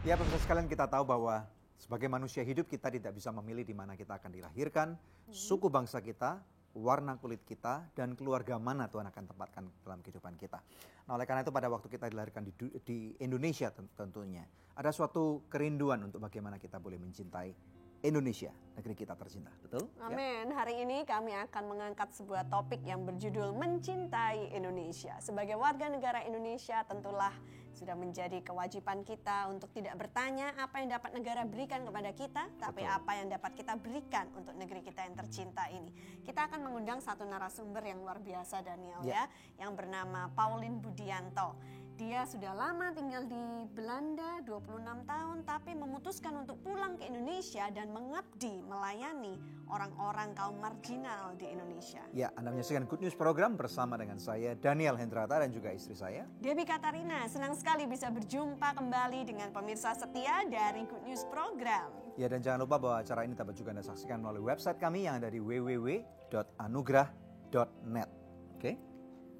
Ya, pemirsa sekalian, kita tahu bahwa sebagai manusia hidup kita tidak bisa memilih di mana kita akan dilahirkan, suku bangsa kita, warna kulit kita, dan keluarga mana Tuhan akan tempatkan dalam kehidupan kita. Nah, oleh karena itu pada waktu kita dilahirkan di Indonesia tentunya, ada suatu kerinduan untuk bagaimana kita boleh mencintai Indonesia, negeri kita tercinta, betul? Amin. Ya? Hari ini kami akan mengangkat sebuah topik yang berjudul Mencintai Indonesia. Sebagai warga negara Indonesia tentulah sudah menjadi kewajiban kita untuk tidak bertanya apa yang dapat negara berikan kepada kita, tapi apa yang dapat kita berikan untuk negeri kita yang tercinta ini. Kita akan mengundang satu narasumber yang luar biasa, Daniel, ya, yang bernama Pauline Budianto. Dia sudah lama tinggal di Belanda, 26 tahun, tapi memutuskan untuk pulang ke Indonesia dan mengabdi, melayani orang-orang kaum marginal di Indonesia. Ya, Anda menyaksikan Good News Program bersama dengan saya, Daniel Hendrata, dan juga istri saya, Debbie Katarina. Senang sekali bisa berjumpa kembali dengan pemirsa setia dari Good News Program. Ya, dan jangan lupa bahwa acara ini dapat juga Anda saksikan melalui website kami yang ada di www.anugrah.net. Oke?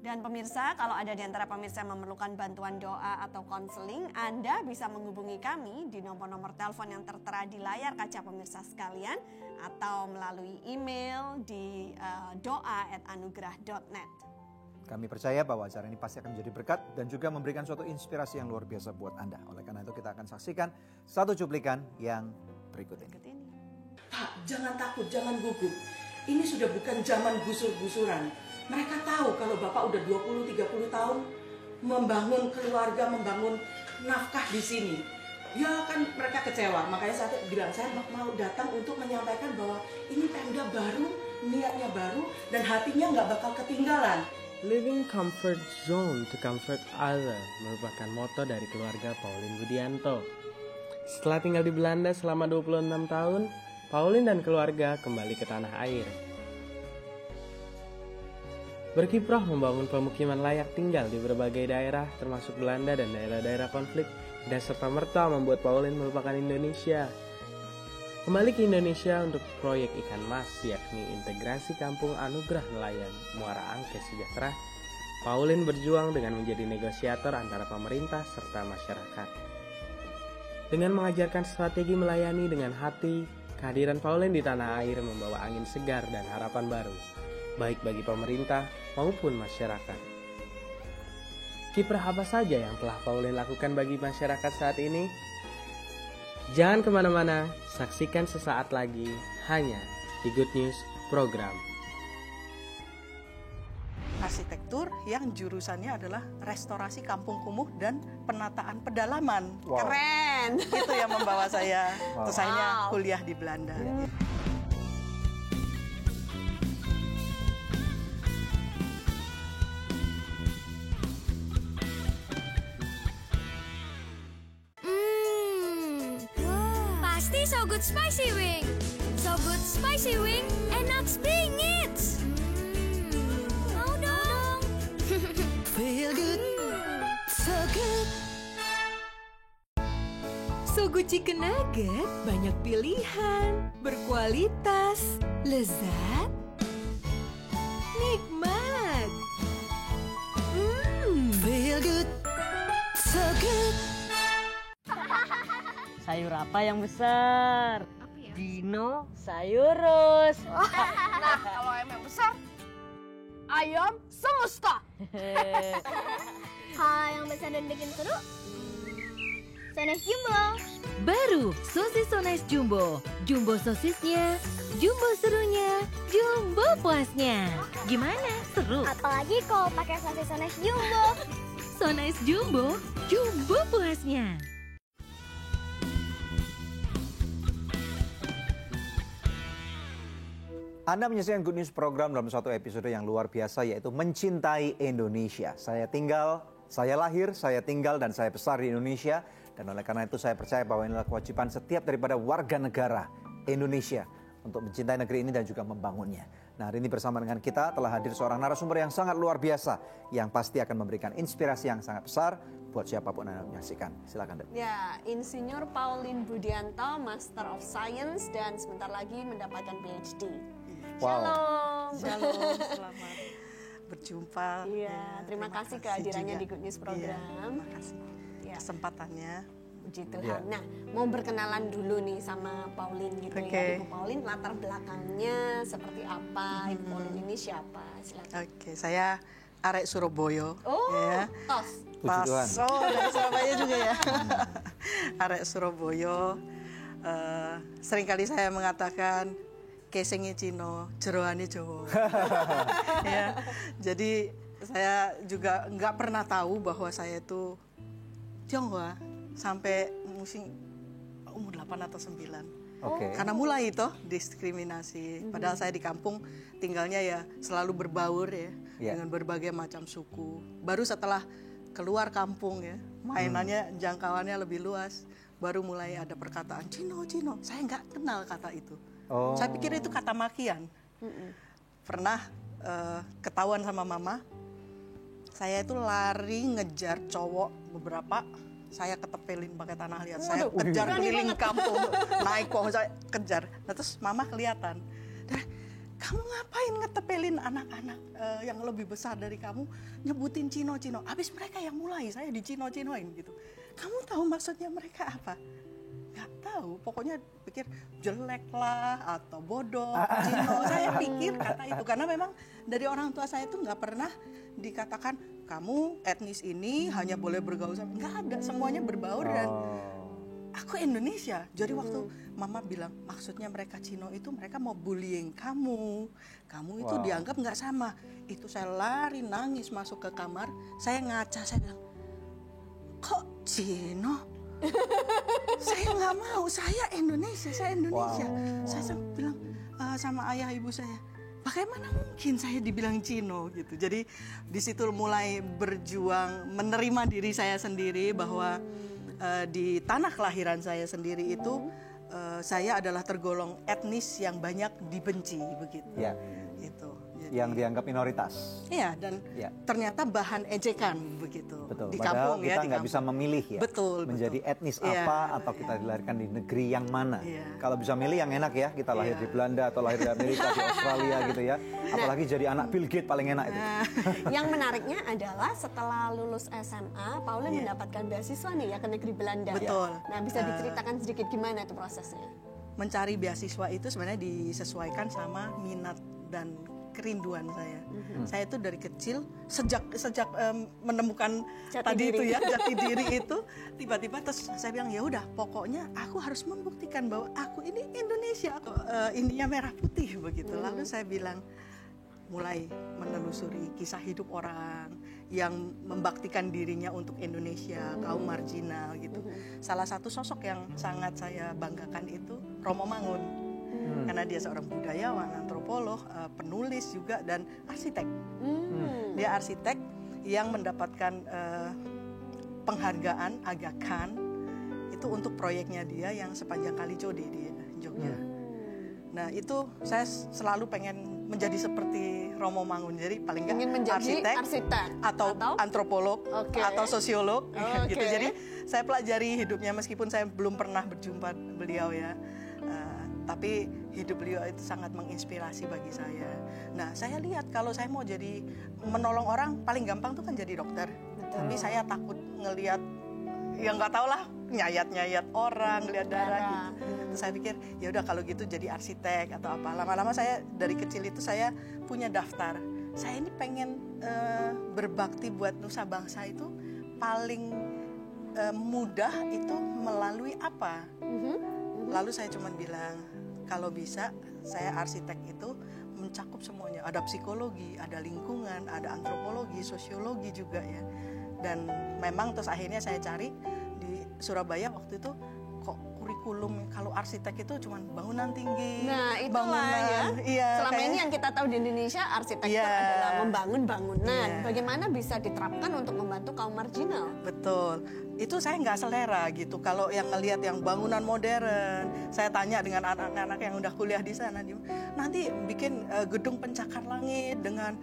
Dan pemirsa, kalau ada di antara pemirsa yang memerlukan bantuan doa atau konseling, Anda bisa menghubungi kami di nomor-nomor telepon yang tertera di layar kaca pemirsa sekalian, atau melalui email di doa@anugrah.net. Kami percaya bahwa acara ini pasti akan menjadi berkat dan juga memberikan suatu inspirasi yang luar biasa buat Anda. Oleh karena itu kita akan saksikan satu cuplikan yang berikut ini. Pak, jangan takut, jangan gugup. Ini sudah bukan zaman gusur-gusuran. Mereka tahu kalau Bapak udah 20-30 tahun membangun keluarga, membangun nafkah di sini. Ya kan mereka kecewa, makanya saya bilang saya mau datang untuk menyampaikan bahwa ini Pemda baru, niatnya baru, dan hatinya nggak bakal ketinggalan. Living comfort zone to comfort other merupakan moto dari keluarga Pauline Budianto. Setelah tinggal di Belanda selama 26 tahun, Pauline dan keluarga kembali ke tanah air. Berkiprah membangun pemukiman layak tinggal di berbagai daerah termasuk Belanda dan daerah-daerah konflik, dan serta-merta membuat Pauline melupakan Indonesia. Kembali ke Indonesia untuk proyek ikan mas, yakni integrasi kampung Anugrah Nelayan Muara Angke Sejahtera, Pauline berjuang dengan menjadi negosiator antara pemerintah serta masyarakat. Dengan mengajarkan strategi melayani dengan hati, kehadiran Pauline di tanah air membawa angin segar dan harapan baru, baik bagi pemerintah maupun masyarakat. Kiprah apa saja yang telah Pauline lakukan bagi masyarakat saat ini? Jangan kemana-mana, saksikan sesaat lagi hanya di Good News Program. Arsitektur yang jurusannya adalah restorasi kampung kumuh dan penataan pedalaman. Wow. Keren! Itu yang membawa saya, Wow. terus akhirnya kuliah di Belanda. Pasti So Good Spicy Wing. So Good Spicy Wing, enak bingit. Mau dong. Feel good, so good. So Good Chicken Nugget, banyak pilihan, berkualitas, lezat, nikmat. Feel good, so good. Sayur apa yang besar? Dino sayurus. Nah, kalau ayam yang besar, ayam semesta. Kalau yang besar dan bikin seru, Sones Jumbo. Baru sosis Sones Jumbo. Jumbo sosisnya, jumbo serunya, jumbo puasnya. Gimana? Seru? Apalagi kalau pakai sosis Sones Jumbo. Sones Jumbo, jumbo puasnya. Anda menyaksikan Good News Program dalam satu episode yang luar biasa, yaitu Mencintai Indonesia. Saya lahir, saya tinggal, dan saya besar di Indonesia. Dan oleh karena itu saya percaya bahwa inilah kewajiban setiap daripada warga negara Indonesia untuk mencintai negeri ini dan juga membangunnya. Nah, hari ini bersama dengan kita telah hadir seorang narasumber yang sangat luar biasa, yang pasti akan memberikan inspirasi yang sangat besar buat siapapun yang menyaksikan. Silakan, Deb. Ya, Insinyur Pauline Budianto, Master of Science, dan sebentar lagi mendapatkan PhD. Wow. Shalom. Shalom, selamat berjumpa. Iya, terima kasih kehadirannya juga di Good News Program. Iya, terima kasih Ya. kesempatannya. Puji Tuhan. Nah, mau berkenalan dulu nih sama Pauline gitu ya. Ibu Pauline latar belakangnya seperti apa? Ibu Pauline ini siapa? Silakan. Oke, saya arek Surabaya. Oh, ya. Puji Tuhan. Oh, dari Surabaya juga ya. Arek Surabaya. Seringkali saya mengatakan kesingi Cino, jeroane Jawa. Ya, jadi saya juga nggak pernah tahu bahwa saya itu Tionghoa sampai musim umur 8 atau 9. Karena mulai itu diskriminasi. Padahal saya di kampung tinggalnya ya selalu berbaur ya dengan berbagai macam suku. Baru setelah keluar kampung ya, mainannya jangkauannya lebih luas. Baru mulai ada perkataan Cino. Saya nggak kenal kata itu. Saya pikir itu kata makian. Pernah ketahuan sama mama. Saya itu lari ngejar cowok beberapa, saya ketepelin pakai tanah liat. Saya kejar keliling kampung, naik pohon saya kejar. Nah, terus mama kelihatan, kamu ngapain ngetepelin anak-anak yang lebih besar dari kamu, nyebutin Cino. Habis mereka yang mulai, saya di Cino-Cinoin gitu. Kamu tahu maksudnya mereka apa? Gak tahu, pokoknya pikir jelek lah atau bodoh, Cino. Saya pikir kata itu karena memang dari orang tua saya itu nggak pernah dikatakan kamu etnis ini hanya boleh bergaul sama, nggak ada, semuanya berbaur dan aku Indonesia. Jadi waktu mama bilang maksudnya mereka Cino itu mereka mau bullying kamu itu dianggap nggak sama. Itu saya lari nangis masuk ke kamar, saya ngaca, saya bilang kok Cino? Saya nggak mau, saya Indonesia. Saya bilang sama ayah ibu saya, bagaimana mungkin saya dibilang Cino gitu. Jadi di situ mulai berjuang menerima diri saya sendiri bahwa di tanah kelahiran saya sendiri itu saya adalah tergolong etnis yang banyak dibenci begitu. Itu. Jadi, yang dianggap minoritas. Iya, dan ternyata bahan ejekan begitu. Betul. Di Padahal kampung kita ya. nggak bisa memilih ya. Betul. Menjadi etnis apa atau kita dilahirkan di negeri yang mana. Kalau bisa milih yang enak ya, kita lahir di Belanda atau lahir di Amerika, di Australia gitu ya. Apalagi jadi anak Bill Gates paling enak itu. Yang menariknya adalah setelah lulus SMA, Pauline mendapatkan beasiswa nih ya ke negeri Belanda. Betul. Nah, bisa diceritakan sedikit gimana itu prosesnya? Mencari beasiswa itu sebenarnya disesuaikan sama minat dan kerinduan saya. Saya itu dari kecil sejak menemukan jati diri itu tiba-tiba terus saya bilang ya udah pokoknya aku harus membuktikan bahwa aku ini Indonesia, ininya merah putih begitu. Lalu saya bilang mulai menelusuri kisah hidup orang yang membaktikan dirinya untuk Indonesia, kaum marginal gitu. Salah satu sosok yang sangat saya banggakan itu Romo Mangun. Karena dia seorang budayawan, antropolog, penulis juga dan arsitek. Dia arsitek yang mendapatkan penghargaan Aga Khan itu untuk proyeknya dia yang sepanjang Kali Code di Jogja. Nah itu saya selalu pengen menjadi seperti Romo Mangun, jadi paling nggak arsitek atau antropolog atau sosiolog gitu. Jadi saya pelajari hidupnya meskipun saya belum pernah berjumpa beliau ya. Tapi hidup beliau itu sangat menginspirasi bagi saya. Nah, saya lihat kalau saya mau jadi menolong orang paling gampang tuh kan jadi dokter. Tapi saya takut ngelihat yang nggak tahu lah nyayat orang, lihat darah gitu. Terus saya pikir ya udah kalau gitu jadi arsitek atau apa. Lama-lama saya dari kecil itu saya punya daftar. Saya ini pengen berbakti buat nusa bangsa itu paling mudah itu melalui apa? Lalu saya cuma bilang, kalau bisa saya arsitek itu mencakup semuanya. Ada psikologi, ada lingkungan, ada antropologi, sosiologi juga ya. Dan memang terus akhirnya saya cari di Surabaya waktu itu kok kurikulum kalau arsitek itu cuma bangunan tinggi. Nah itulah ya. Selama ini yang kita tahu di Indonesia arsitektur adalah membangun bangunan. Bagaimana bisa diterapkan untuk membantu kaum marginal? Betul. Itu saya nggak selera gitu. Kalau yang ngelihat yang bangunan modern, saya tanya dengan anak-anak yang udah kuliah di sana, nanti bikin gedung pencakar langit dengan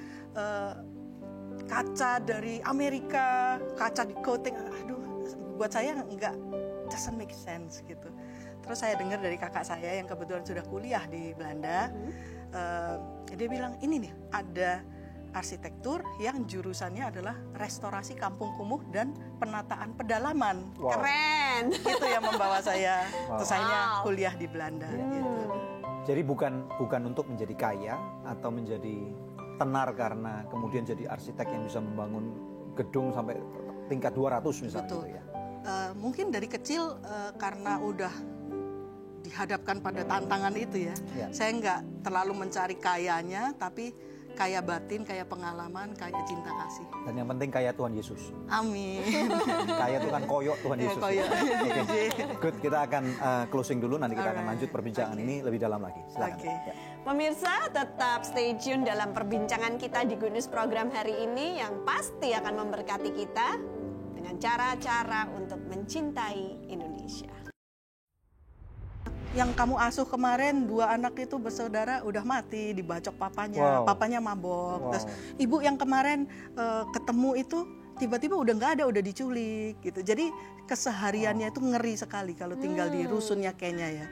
kaca dari Amerika, kaca di coating. Aduh, buat saya nggak, doesn't make sense gitu. Terus saya dengar dari kakak saya yang kebetulan sudah kuliah di Belanda, dia bilang ini nih ada arsitektur yang jurusannya adalah restorasi kampung kumuh dan penataan pedalaman. Wow. Keren. Itu yang membawa saya Wow. selesainya kuliah di Belanda. Gitu. Jadi bukan untuk menjadi kaya atau menjadi tenar karena kemudian jadi arsitek yang bisa membangun gedung sampai tingkat 200 misalnya Betul. gitu ya. Mungkin dari kecil karena udah dihadapkan pada tantangan itu ya. Saya nggak terlalu mencari kayanya, tapi kaya batin, kaya pengalaman, kaya cinta kasih. Dan yang penting kaya Tuhan Yesus. Amin. Kaya itu kan koyok Tuhan Ya, Yesus. koyok. Oke. Good, kita akan closing dulu, nanti kita akan Alright. lanjut perbincangan ini lebih dalam lagi. Silakan. Oke. Ya. Pemirsa, tetap stay tune dalam perbincangan kita di Good News program hari ini yang pasti akan memberkati kita dengan cara-cara untuk mencintai Indonesia. Yang kamu asuh kemarin 2 anak itu bersaudara udah mati, dibacok papanya, Wow. papanya mabok. Wow. Terus ibu yang kemarin ketemu itu tiba-tiba udah nggak ada, udah diculik gitu. Jadi kesehariannya itu ngeri sekali kalau tinggal di rusunnya Kenya ya.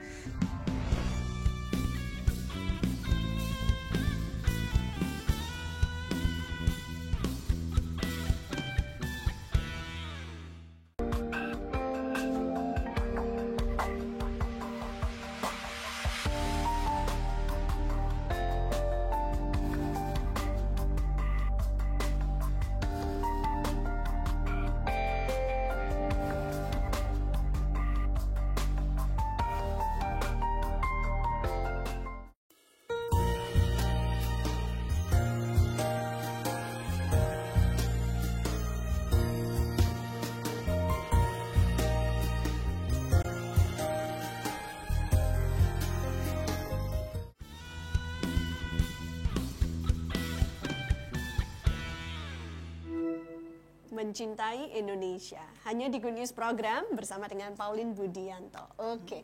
Mencintai Indonesia, hanya di Good News program bersama dengan Pauline Budianto. Oke.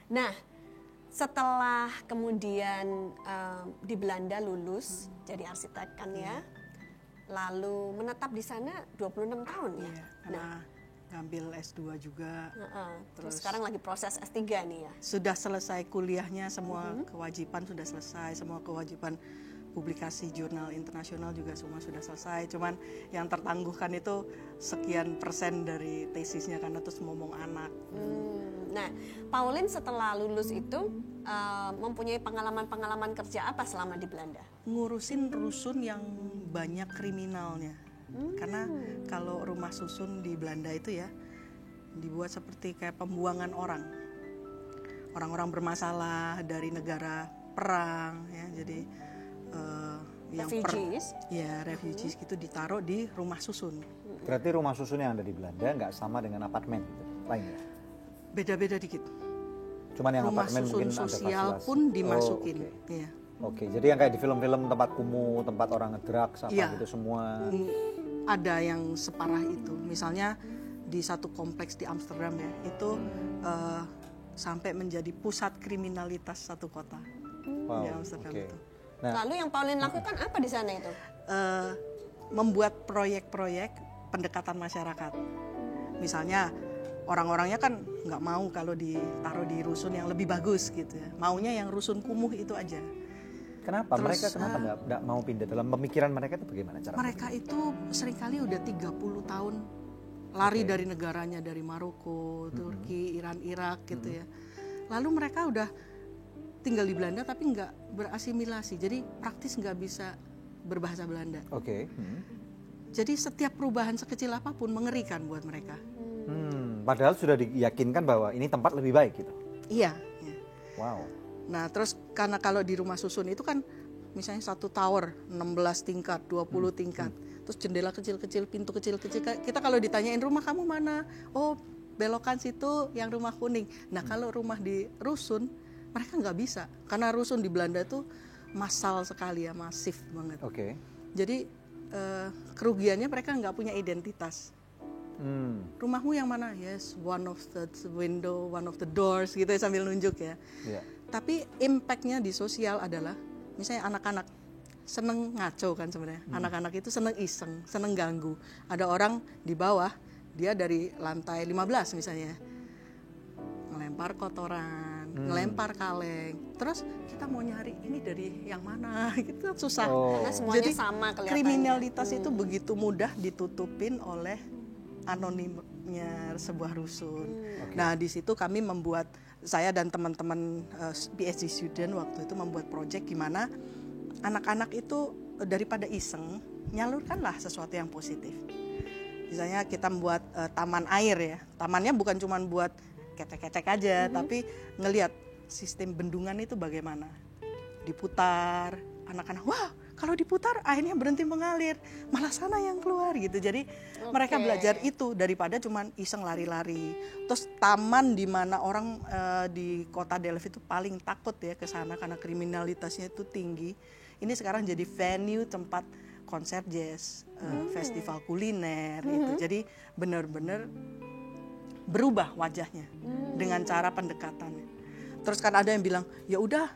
Nah, setelah kemudian di Belanda lulus jadi arsitek kan ya, lalu menetap di sana 26 tahun ya. Iya, karena ngambil S2 juga. Terus sekarang lagi proses S3 nih ya. Sudah selesai kuliahnya, semua kewajiban sudah selesai, semua kewajiban publikasi jurnal internasional juga semua sudah selesai. Cuman yang tertangguhkan itu sekian persen dari tesisnya karena terus ngomong anak. Nah, Pauline setelah lulus itu mempunyai pengalaman-pengalaman kerja apa selama di Belanda? Ngurusin rusun yang banyak kriminalnya. Karena kalau rumah susun di Belanda itu ya dibuat seperti kayak pembuangan orang. Orang-orang bermasalah dari negara perang ya. Jadi yang Refugees? refugees gitu ditaruh di rumah susun. Berarti rumah susun yang ada di Belanda nggak sama dengan apartemen gitu, lain ya? Beda-beda dikit. Cuman yang Rumah apartemen susun mungkin ada sosial fasilitas. pun dimasukin. Oh, oke. Iya. Oke, jadi yang kayak di film-film tempat kumuh, tempat orang ngedrugs apa Iya. gitu semua. Ada yang separah itu. Misalnya di satu kompleks di Amsterdam ya, itu sampai menjadi pusat kriminalitas satu kota Wow, di Amsterdam oke. itu. Nah, Lalu yang Pauline lakukan apa di sana itu? Membuat proyek-proyek pendekatan masyarakat. Misalnya orang-orangnya kan nggak mau kalau ditaruh di rusun yang lebih bagus gitu ya. Maunya yang rusun kumuh itu aja. kenapa terus, mereka nggak mau pindah? Dalam pemikiran mereka itu bagaimana cara? Mereka itu seringkali udah 30 tahun lari dari negaranya, dari Maroko, Turki, Iran, Irak gitu ya. Lalu mereka udah tinggal di Belanda tapi nggak berasimilasi, jadi praktis nggak bisa berbahasa Belanda. Oke. Jadi setiap perubahan sekecil apapun mengerikan buat mereka. Padahal sudah diyakinkan bahwa ini tempat lebih baik gitu. Iya. Ya. Wow. Nah terus karena kalau di rumah susun itu kan misalnya satu tower 16 tingkat, 20 tingkat, terus jendela kecil-kecil, pintu kecil-kecil. Kita kalau ditanyain rumah kamu mana? Oh belokan situ yang rumah kuning. Nah kalau rumah di rusun mereka nggak bisa karena rusun di Belanda tuh massal sekali ya, masif banget. Oke. Jadi kerugiannya mereka nggak punya identitas. Rumahmu yang mana? Yes, one of the window, one of the doors gitu ya sambil nunjuk ya. Yeah. Tapi impactnya di sosial adalah misalnya anak-anak seneng ngaco kan sebenarnya. Anak-anak itu seneng iseng, seneng ganggu. Ada orang di bawah, dia dari lantai 15 misalnya ngelempar kotoran, ngelempar kaleng. Terus kita mau nyari ini dari yang mana, gitu kan susah. Karena semuanya Jadi sama kelihatannya. kriminalitas itu begitu mudah ditutupin oleh anonimnya sebuah rusun. Nah di situ kami membuat, saya dan teman-teman PhD student waktu itu membuat project gimana anak-anak itu daripada iseng nyalurkanlah sesuatu yang positif. Misalnya kita membuat taman air ya, tamannya bukan cuma buat ketek-ketek aja, tapi ngelihat sistem bendungan itu bagaimana, diputar, anak-anak wah kalau diputar airnya berhenti mengalir, malah sana yang keluar gitu. Jadi mereka belajar itu daripada cuma iseng lari-lari. Terus taman di mana orang di kota Delft itu paling takut ya ke sana karena kriminalitasnya itu tinggi. Ini sekarang jadi venue tempat konser jazz, festival kuliner itu. Jadi benar-benar berubah wajahnya dengan cara pendekatannya. Terus kan ada yang bilang, ya udah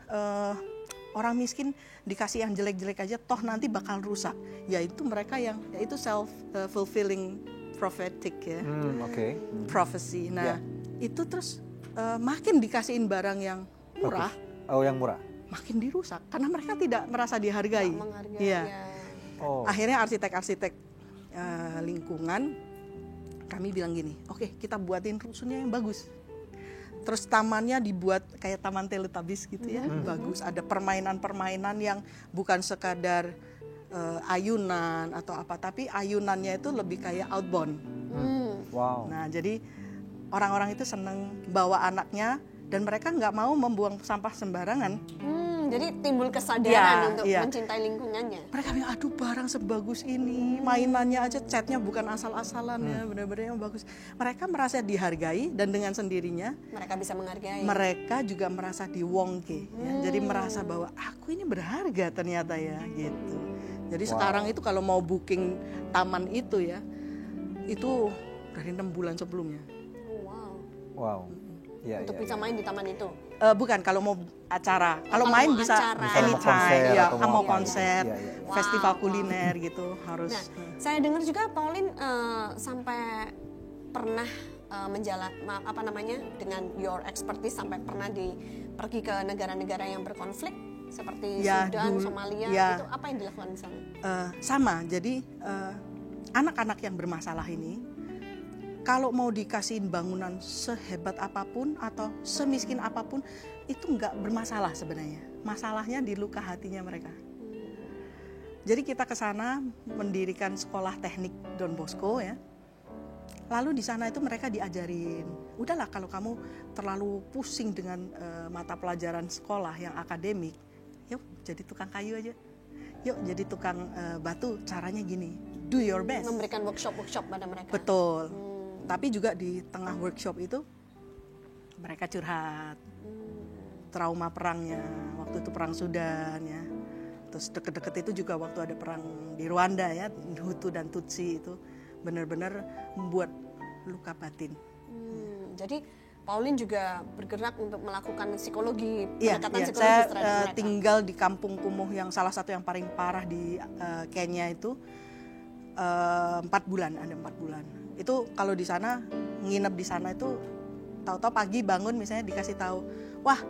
orang miskin dikasih yang jelek-jelek aja, toh nanti bakal rusak. Yaitu mereka yang, yaitu self-fulfilling prophetic ya, prophecy. Nah itu terus makin dikasihin barang yang murah, yang murah, makin dirusak karena mereka tidak merasa dihargai. Iya. Akhirnya arsitek-arsitek lingkungan kami bilang gini, oke, kita buatin rusunnya yang bagus. Terus tamannya dibuat kayak taman Teletubbies gitu ya, bagus. Ada permainan-permainan yang bukan sekadar ayunan atau apa, tapi ayunannya itu lebih kayak outbound. Wow. Nah, jadi orang-orang itu seneng bawa anaknya dan mereka nggak mau membuang sampah sembarangan. Jadi timbul kesadaran untuk mencintai lingkungannya. Mereka bilang, aduh barang sebagus ini, mainannya aja catnya bukan asal-asalan ya, benar-benar yang bagus. Mereka merasa dihargai dan dengan sendirinya mereka bisa menghargai. Mereka juga merasa diwongke, ya. Jadi merasa bahwa aku ini berharga ternyata ya, gitu. Jadi sekarang itu kalau mau booking taman itu ya, itu dari 6 bulan sebelumnya. Wow. Ya, untuk bisa main di taman itu. Bukan, kalau mau acara. Kalau main bisa anytime, ya, mau konser, festival kuliner gitu harus. Nah, saya dengar juga Pauline sampai pernah dengan your expertise sampai pernah pergi ke negara-negara yang berkonflik seperti Sudan, Somalia, itu apa yang dilakukan di sana? Sama, jadi anak-anak yang bermasalah ini kalau mau dikasihin bangunan sehebat apapun atau semiskin apapun, itu nggak bermasalah sebenarnya. Masalahnya di luka hatinya mereka. Jadi kita ke sana mendirikan sekolah teknik Don Bosco ya. Lalu di sana itu mereka diajarin, udahlah kalau kamu terlalu pusing dengan mata pelajaran sekolah yang akademik, yuk jadi tukang kayu aja. Yuk jadi tukang batu, caranya gini, do your best. Memberikan workshop pada mereka. Betul. Tapi juga di tengah workshop itu mereka curhat trauma perangnya, waktu itu perang Sudan ya. Terus deket-deket itu juga waktu ada perang di Rwanda ya, Hutu dan Tutsi itu benar-benar membuat luka batin. Jadi Pauline juga bergerak untuk melakukan psikologi, pendekatan psikologis terhadap mereka. Saya tinggal di kampung kumuh yang salah satu yang paling parah di Kenya itu 4 bulan, ada 4 bulan. Itu kalau di sana nginep di sana itu tahu-tahu pagi bangun misalnya dikasih tahu, wah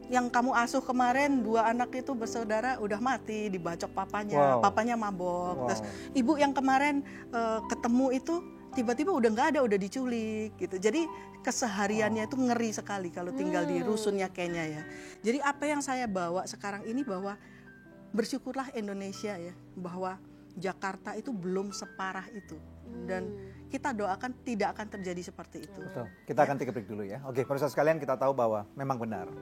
yang kamu asuh kemarin 2 anak itu bersaudara udah mati dibacok papanya, papanya mabok. Terus ibu yang kemarin ketemu itu tiba-tiba udah nggak ada, udah diculik gitu. Jadi kesehariannya itu ngeri sekali kalau tinggal di rusunnya Kenya ya. Jadi apa yang saya bawa sekarang ini bahwa bersyukurlah Indonesia ya, bahwa Jakarta itu belum separah itu. Dan kita doakan tidak akan terjadi seperti itu. Betul. Kita akan take a break dulu ya. Oke, pemirsa sekalian, kita tahu bahwa memang benar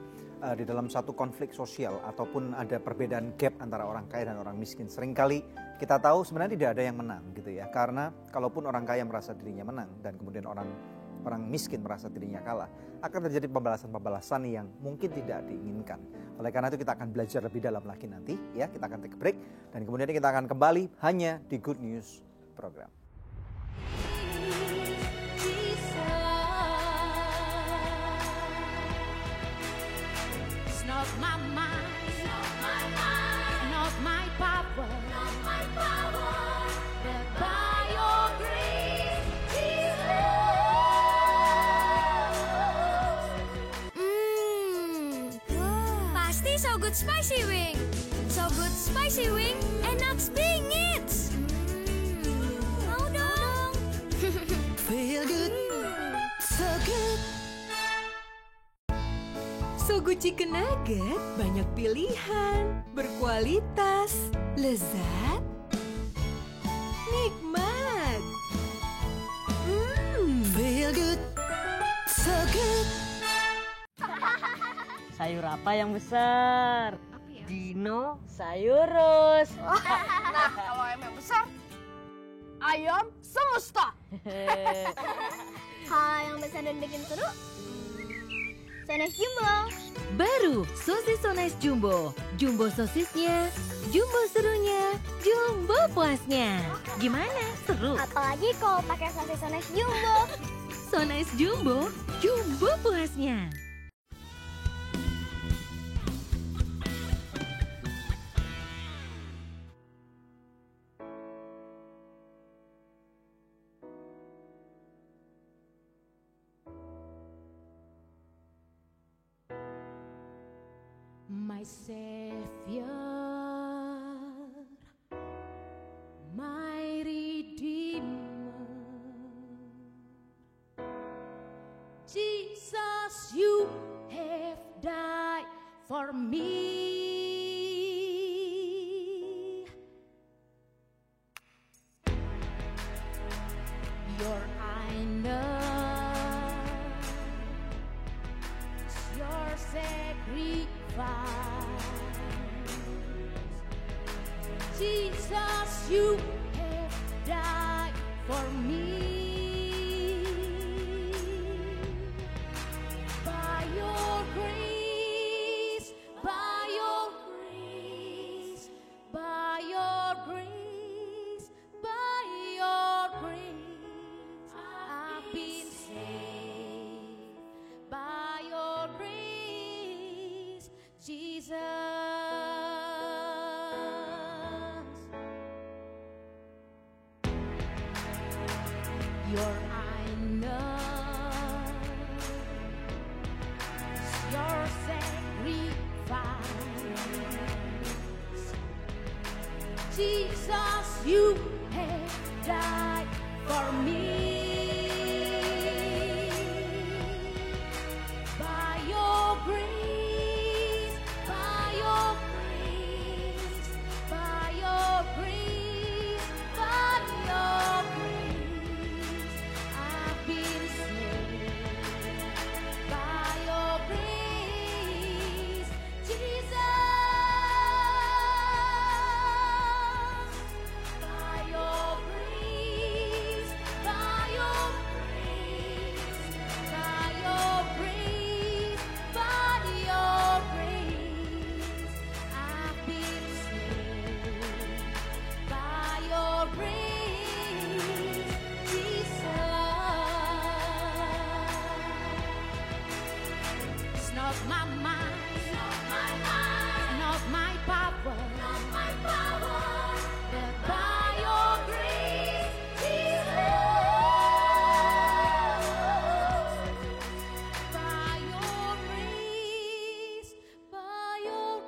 di dalam satu konflik sosial ataupun ada perbedaan gap antara orang kaya dan orang miskin. Seringkali kita tahu sebenarnya tidak ada yang menang gitu ya. Karena kalaupun orang kaya merasa dirinya menang dan kemudian orang miskin merasa dirinya kalah, akan terjadi pembalasan-pembalasan yang mungkin tidak diinginkan. Oleh karena itu kita akan belajar lebih dalam lagi nanti ya. Kita akan take a break dan kemudian kita akan kembali hanya di Good News Program. Not my mind, not my power, but by your grace, Jesus. pasti So Good Spicy Wing. So Good Spicy Wing, enak bingit. Mau dong. Feel good, so good. So Good Chicken Nugget banyak pilihan, berkualitas, lezat, nikmat. Feel good, so good. Sayur apa yang besar? Dinosaurus. Nah, kalau ayam yang besar, ayam semesta. Hal yang besar dan bikin seru. Sones Jumbo. Baru sosis Sones Jumbo. Jumbo sosisnya, jumbo serunya, jumbo puasnya. Gimana? Seru? Apalagi kalau pakai sosis Sones Jumbo. Sones Jumbo, jumbo puasnya. My Savior, my Redeemer, Jesus, you have died for me. Your your sacrifice. Jesus, you have died for me. By your grace, by your grace, by your grace, by your grace, I've been saved. By your grace, Jesus. Your your sacrifice. Jesus, you have died for me. By your grace, by your grace, by your grace, by your grace, I've been saved. By your grace, Jesus. By your grace, by your grace, by your grace, by your grace, I've been saved. By your grace, Jesus. It's not my mind, not my power, but by your grace, Jesus. By your grace, by your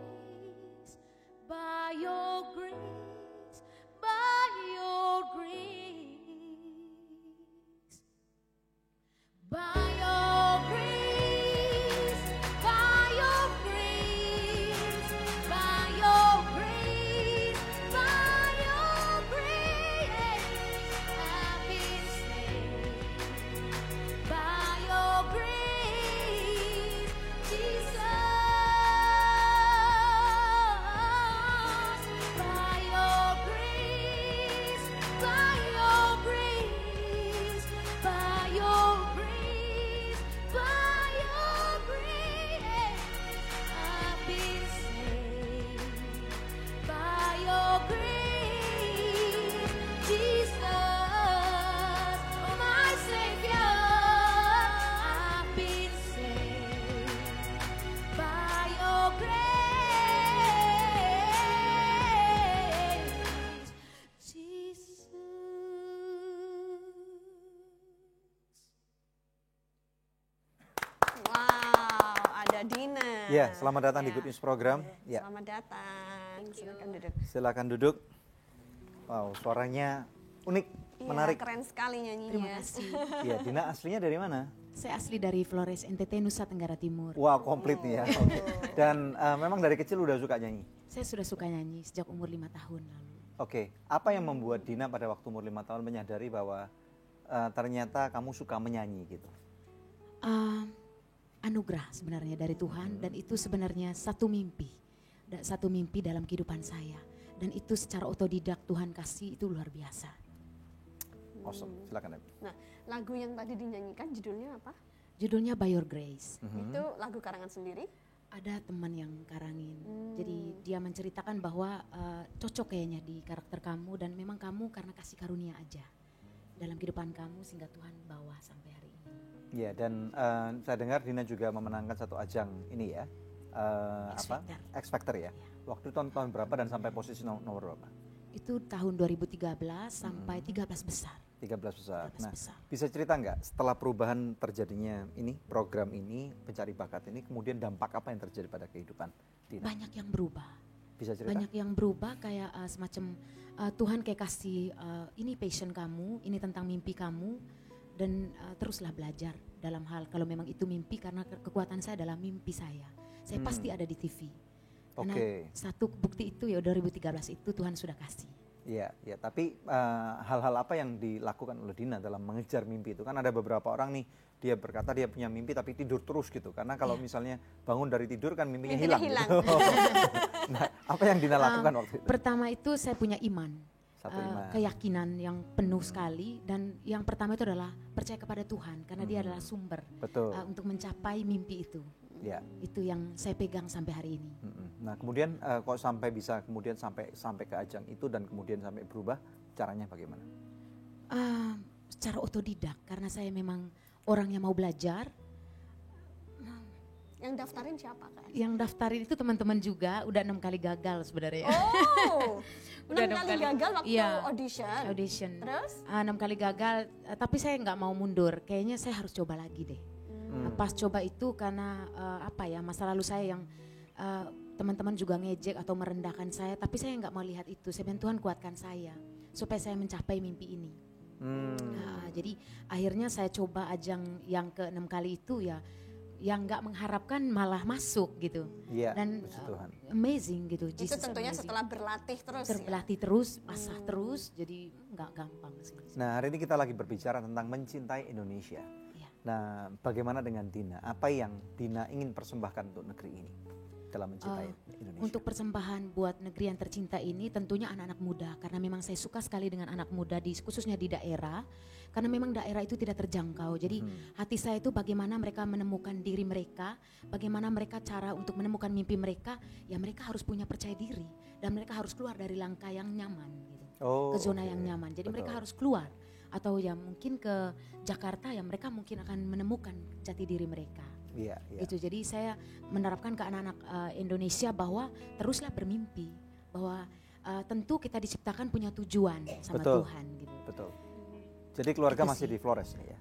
grace, by your grace, by your grace. By your grace, by your grace, by your grace, by your grace, I've been saved. By your grace, Jesus. By your grace, by your grace, by your grace, by your grace, I've been saved. By your grace, Jesus, my Savior, I've been saved. By your grace, Jesus. Wow, ada Dina Ya, selamat datang di Good News Program. Ya. Selamat datang. Silakan duduk. Silakan duduk. Wow, suaranya unik, Iya, menarik. keren sekali nyanyinya. Terima kasih. Iya, Dina aslinya dari mana? Saya asli dari Flores, NTT, Nusa Tenggara Timur. Wah, komplit nih ya. Oke. Dan memang dari kecil udah suka nyanyi? Saya sudah suka nyanyi sejak umur 5 tahun lalu. Oke, apa yang membuat Dina pada waktu umur 5 tahun menyadari bahwa ternyata kamu suka menyanyi gitu? Anugerah sebenarnya dari Tuhan, dan itu sebenarnya satu mimpi dalam kehidupan saya, dan itu secara otodidak Tuhan kasih, itu luar biasa. Awesome, silakan. Nah, lagu yang tadi dinyanyikan judulnya apa? Judulnya By Your Grace. Itu lagu karangan sendiri? Ada teman yang karangin, jadi dia menceritakan bahwa cocok kayaknya di karakter kamu, dan memang kamu karena kasih karunia aja dalam kehidupan kamu sehingga Tuhan bawa sampai hari ini. Iya, dan saya dengar Dina juga memenangkan satu ajang ini ya, X Factor ya. Waktu tahun berapa dan sampai posisi nomor berapa? Itu tahun 2013 sampai 13 besar. 13 besar. 13 Nah, besar. bisa cerita nggak setelah perubahan terjadinya ini, program ini, pencari bakat ini, kemudian dampak apa yang terjadi pada kehidupan Dina? Banyak yang berubah. Bisa cerita? Banyak yang berubah, kayak semacam Tuhan kayak kasih ini passion kamu, ini tentang mimpi kamu, dan teruslah belajar dalam hal kalau memang itu mimpi, karena kekuatan saya adalah mimpi saya. Saya pasti ada di TV. Karena satu bukti itu ya 2013 itu Tuhan sudah kasih. Iya, ya. Tapi hal-hal apa yang dilakukan oleh Dina dalam mengejar mimpi itu? Kan ada beberapa orang nih, dia berkata dia punya mimpi tapi tidur terus gitu. Karena kalau misalnya bangun dari tidur kan mimpinya hilang. Gitu. Nah, apa yang Dina lakukan waktu itu? Pertama itu saya punya iman. Iman. Keyakinan yang penuh sekali, dan yang pertama itu adalah percaya kepada Tuhan karena Dia adalah sumber untuk mencapai mimpi itu. Ya. Itu yang saya pegang sampai hari ini. Nah, kemudian kok sampai bisa kemudian sampai ke ajang itu dan kemudian sampai berubah, caranya bagaimana? Secara otodidak, karena saya memang orang yang mau belajar. Yang daftarin siapa kan? Yang daftarin itu teman-teman juga, udah 6 kali gagal sebenarnya. Oh, udah 6 kali gagal waktu audition. Terus? 6 kali gagal, tapi saya nggak mau mundur. Kayaknya saya harus coba lagi deh. Pas coba itu karena masa lalu saya yang teman-teman juga ngejek atau merendahkan saya, tapi saya nggak mau lihat itu. Saya bilang Tuhan kuatkan saya supaya saya mencapai mimpi ini. Jadi akhirnya saya coba ajang yang ke-6 kali itu ya, yang nggak mengharapkan malah masuk gitu. Dan amazing gitu. Itu tentunya amazing. Setelah berlatih terus. Berlatih terus, asah terus, jadi nggak gampang sih. Nah, hari ini kita lagi berbicara tentang mencintai Indonesia. Nah, bagaimana dengan Dina? Apa yang Dina ingin persembahkan untuk negeri ini dalam mencintai Indonesia? Untuk persembahan buat negeri yang tercinta ini tentunya anak-anak muda, karena memang saya suka sekali dengan anak muda, khususnya di daerah, karena memang daerah itu tidak terjangkau. Jadi hati saya itu bagaimana mereka menemukan diri mereka, bagaimana mereka cara untuk menemukan mimpi mereka, ya mereka harus punya percaya diri dan mereka harus keluar dari langkah yang nyaman gitu, ke zona yang nyaman. Jadi mereka harus keluar. Atau ya mungkin ke Jakarta, ya mereka mungkin akan menemukan jati diri mereka. Gitu. Jadi saya menerapkan ke anak-anak Indonesia bahwa teruslah bermimpi, bahwa tentu kita diciptakan punya tujuan sama Tuhan gitu. Betul. Jadi keluarga masih di Flores nih ya?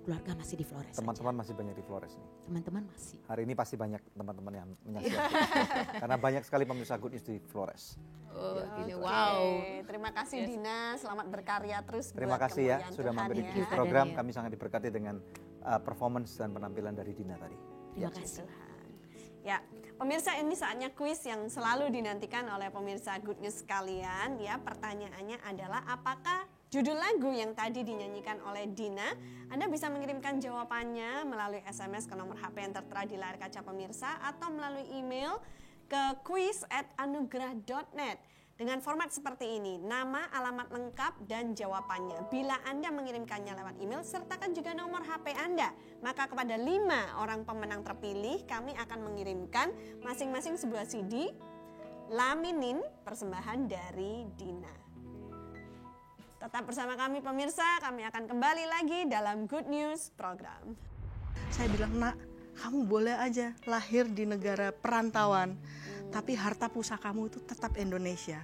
Keluarga masih di Flores. Teman-teman masih banyak di Flores nih? Teman-teman masih. Hari ini pasti banyak teman-teman yang menyaksikan. Karena banyak sekali pemirsa Good News di Flores. Wow. Terima kasih Dina, selamat berkarya terus. Terima kasih ya sudah mampir di program. Kami sangat diberkati dengan performance dan penampilan dari Dina tadi. Terima kasih. Ya, pemirsa, ini saatnya kuis yang selalu dinantikan oleh pemirsa Good News sekalian. Ya, pertanyaannya adalah apakah judul lagu yang tadi dinyanyikan oleh Dina? Anda bisa mengirimkan jawabannya melalui SMS ke nomor HP yang tertera di layar kaca pemirsa atau melalui email ke quiz@anugerah.net dengan format seperti ini: nama, alamat lengkap, dan jawabannya. Bila Anda mengirimkannya lewat email, sertakan juga nomor HP Anda. Maka kepada 5 orang pemenang terpilih, kami akan mengirimkan masing-masing sebuah CD laminin persembahan dari Dina. Tetap bersama kami pemirsa, kami akan kembali lagi dalam Good News program. Saya bilang, nak, kamu boleh aja lahir di negara perantauan, tapi harta pusakamu itu tetap Indonesia.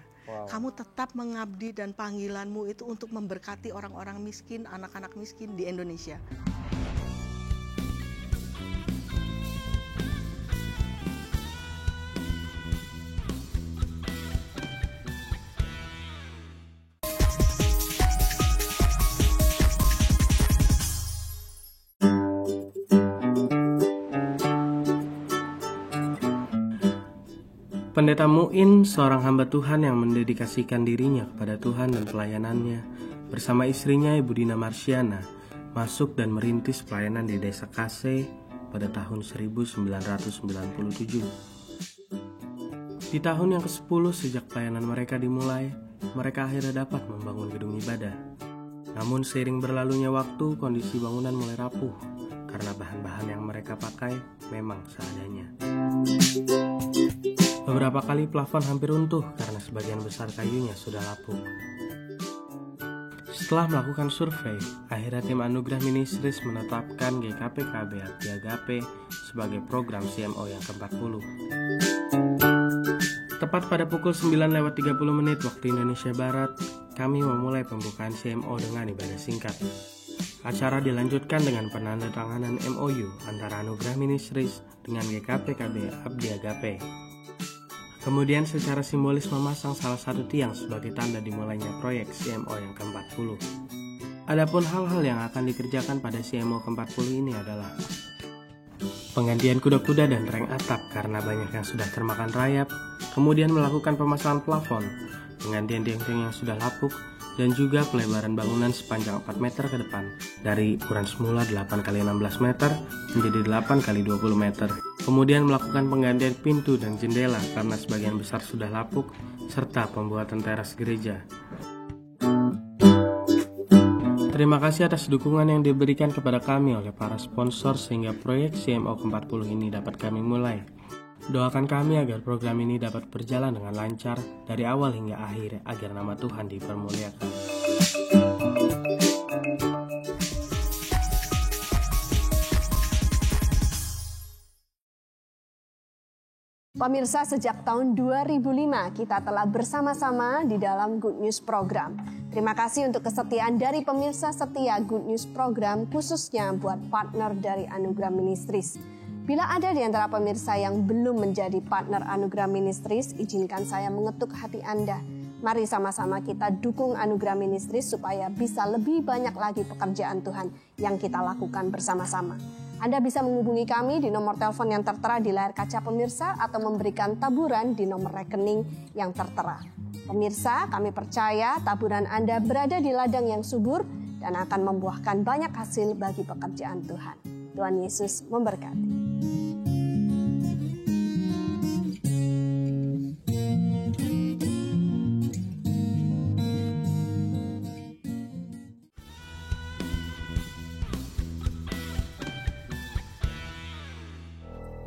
Kamu tetap mengabdi dan panggilanmu itu untuk memberkati orang-orang miskin, anak-anak miskin di Indonesia. Pendeta Muin, seorang hamba Tuhan yang mendedikasikan dirinya kepada Tuhan dan pelayanannya, bersama istrinya Ibu Dina Marsiana, masuk dan merintis pelayanan di Desa Kase pada tahun 1997. Di tahun yang ke-10 sejak pelayanan mereka dimulai, mereka akhirnya dapat membangun gedung ibadah. Namun seiring berlalunya waktu, kondisi bangunan mulai rapuh karena bahan-bahan yang mereka pakai memang seadanya. Beberapa kali plafon hampir runtuh karena sebagian besar kayunya sudah lapuk. Setelah melakukan survei, akhirnya tim Anugerah Ministries menetapkan GKP-KB Abdi Agape sebagai program CMO yang ke-40. Tepat pada pukul 9:30 waktu Indonesia Barat, kami memulai pembukaan CMO dengan ibadah singkat. Acara dilanjutkan dengan penandatanganan MOU antara Anugerah Ministries dengan GKP-KB Abdi Agape. Kemudian secara simbolis memasang salah satu tiang sebagai tanda dimulainya proyek CMO yang ke-40. Adapun hal-hal yang akan dikerjakan pada CMO ke-40 ini adalah penggantian kuda-kuda dan reng atap karena banyak yang sudah termakan rayap, kemudian melakukan pemasangan plafon, penggantian tiang-tiang yang sudah lapuk, dan juga pelebaran bangunan sepanjang 4 meter ke depan dari ukuran semula 8x16 meter menjadi 8x20 meter. Kemudian melakukan penggantian pintu dan jendela karena sebagian besar sudah lapuk, serta pembuatan teras gereja. Terima kasih atas dukungan yang diberikan kepada kami oleh para sponsor sehingga proyek CMO ke-40 ini dapat kami mulai. Doakan kami agar program ini dapat berjalan dengan lancar dari awal hingga akhir agar nama Tuhan dipermuliakan. Pemirsa, sejak tahun 2005 kita telah bersama-sama di dalam Good News Program. Terima kasih untuk kesetiaan dari pemirsa setia Good News Program, khususnya buat partner dari Anugerah Ministries. Bila ada di antara pemirsa yang belum menjadi partner Anugerah Ministries, izinkan saya mengetuk hati Anda. Mari sama-sama kita dukung Anugerah Ministries supaya bisa lebih banyak lagi pekerjaan Tuhan yang kita lakukan bersama-sama. Anda bisa menghubungi kami di nomor telepon yang tertera di layar kaca pemirsa atau memberikan taburan di nomor rekening yang tertera. Pemirsa, kami percaya taburan Anda berada di ladang yang subur dan akan membuahkan banyak hasil bagi pekerjaan Tuhan. Tuhan Yesus memberkati.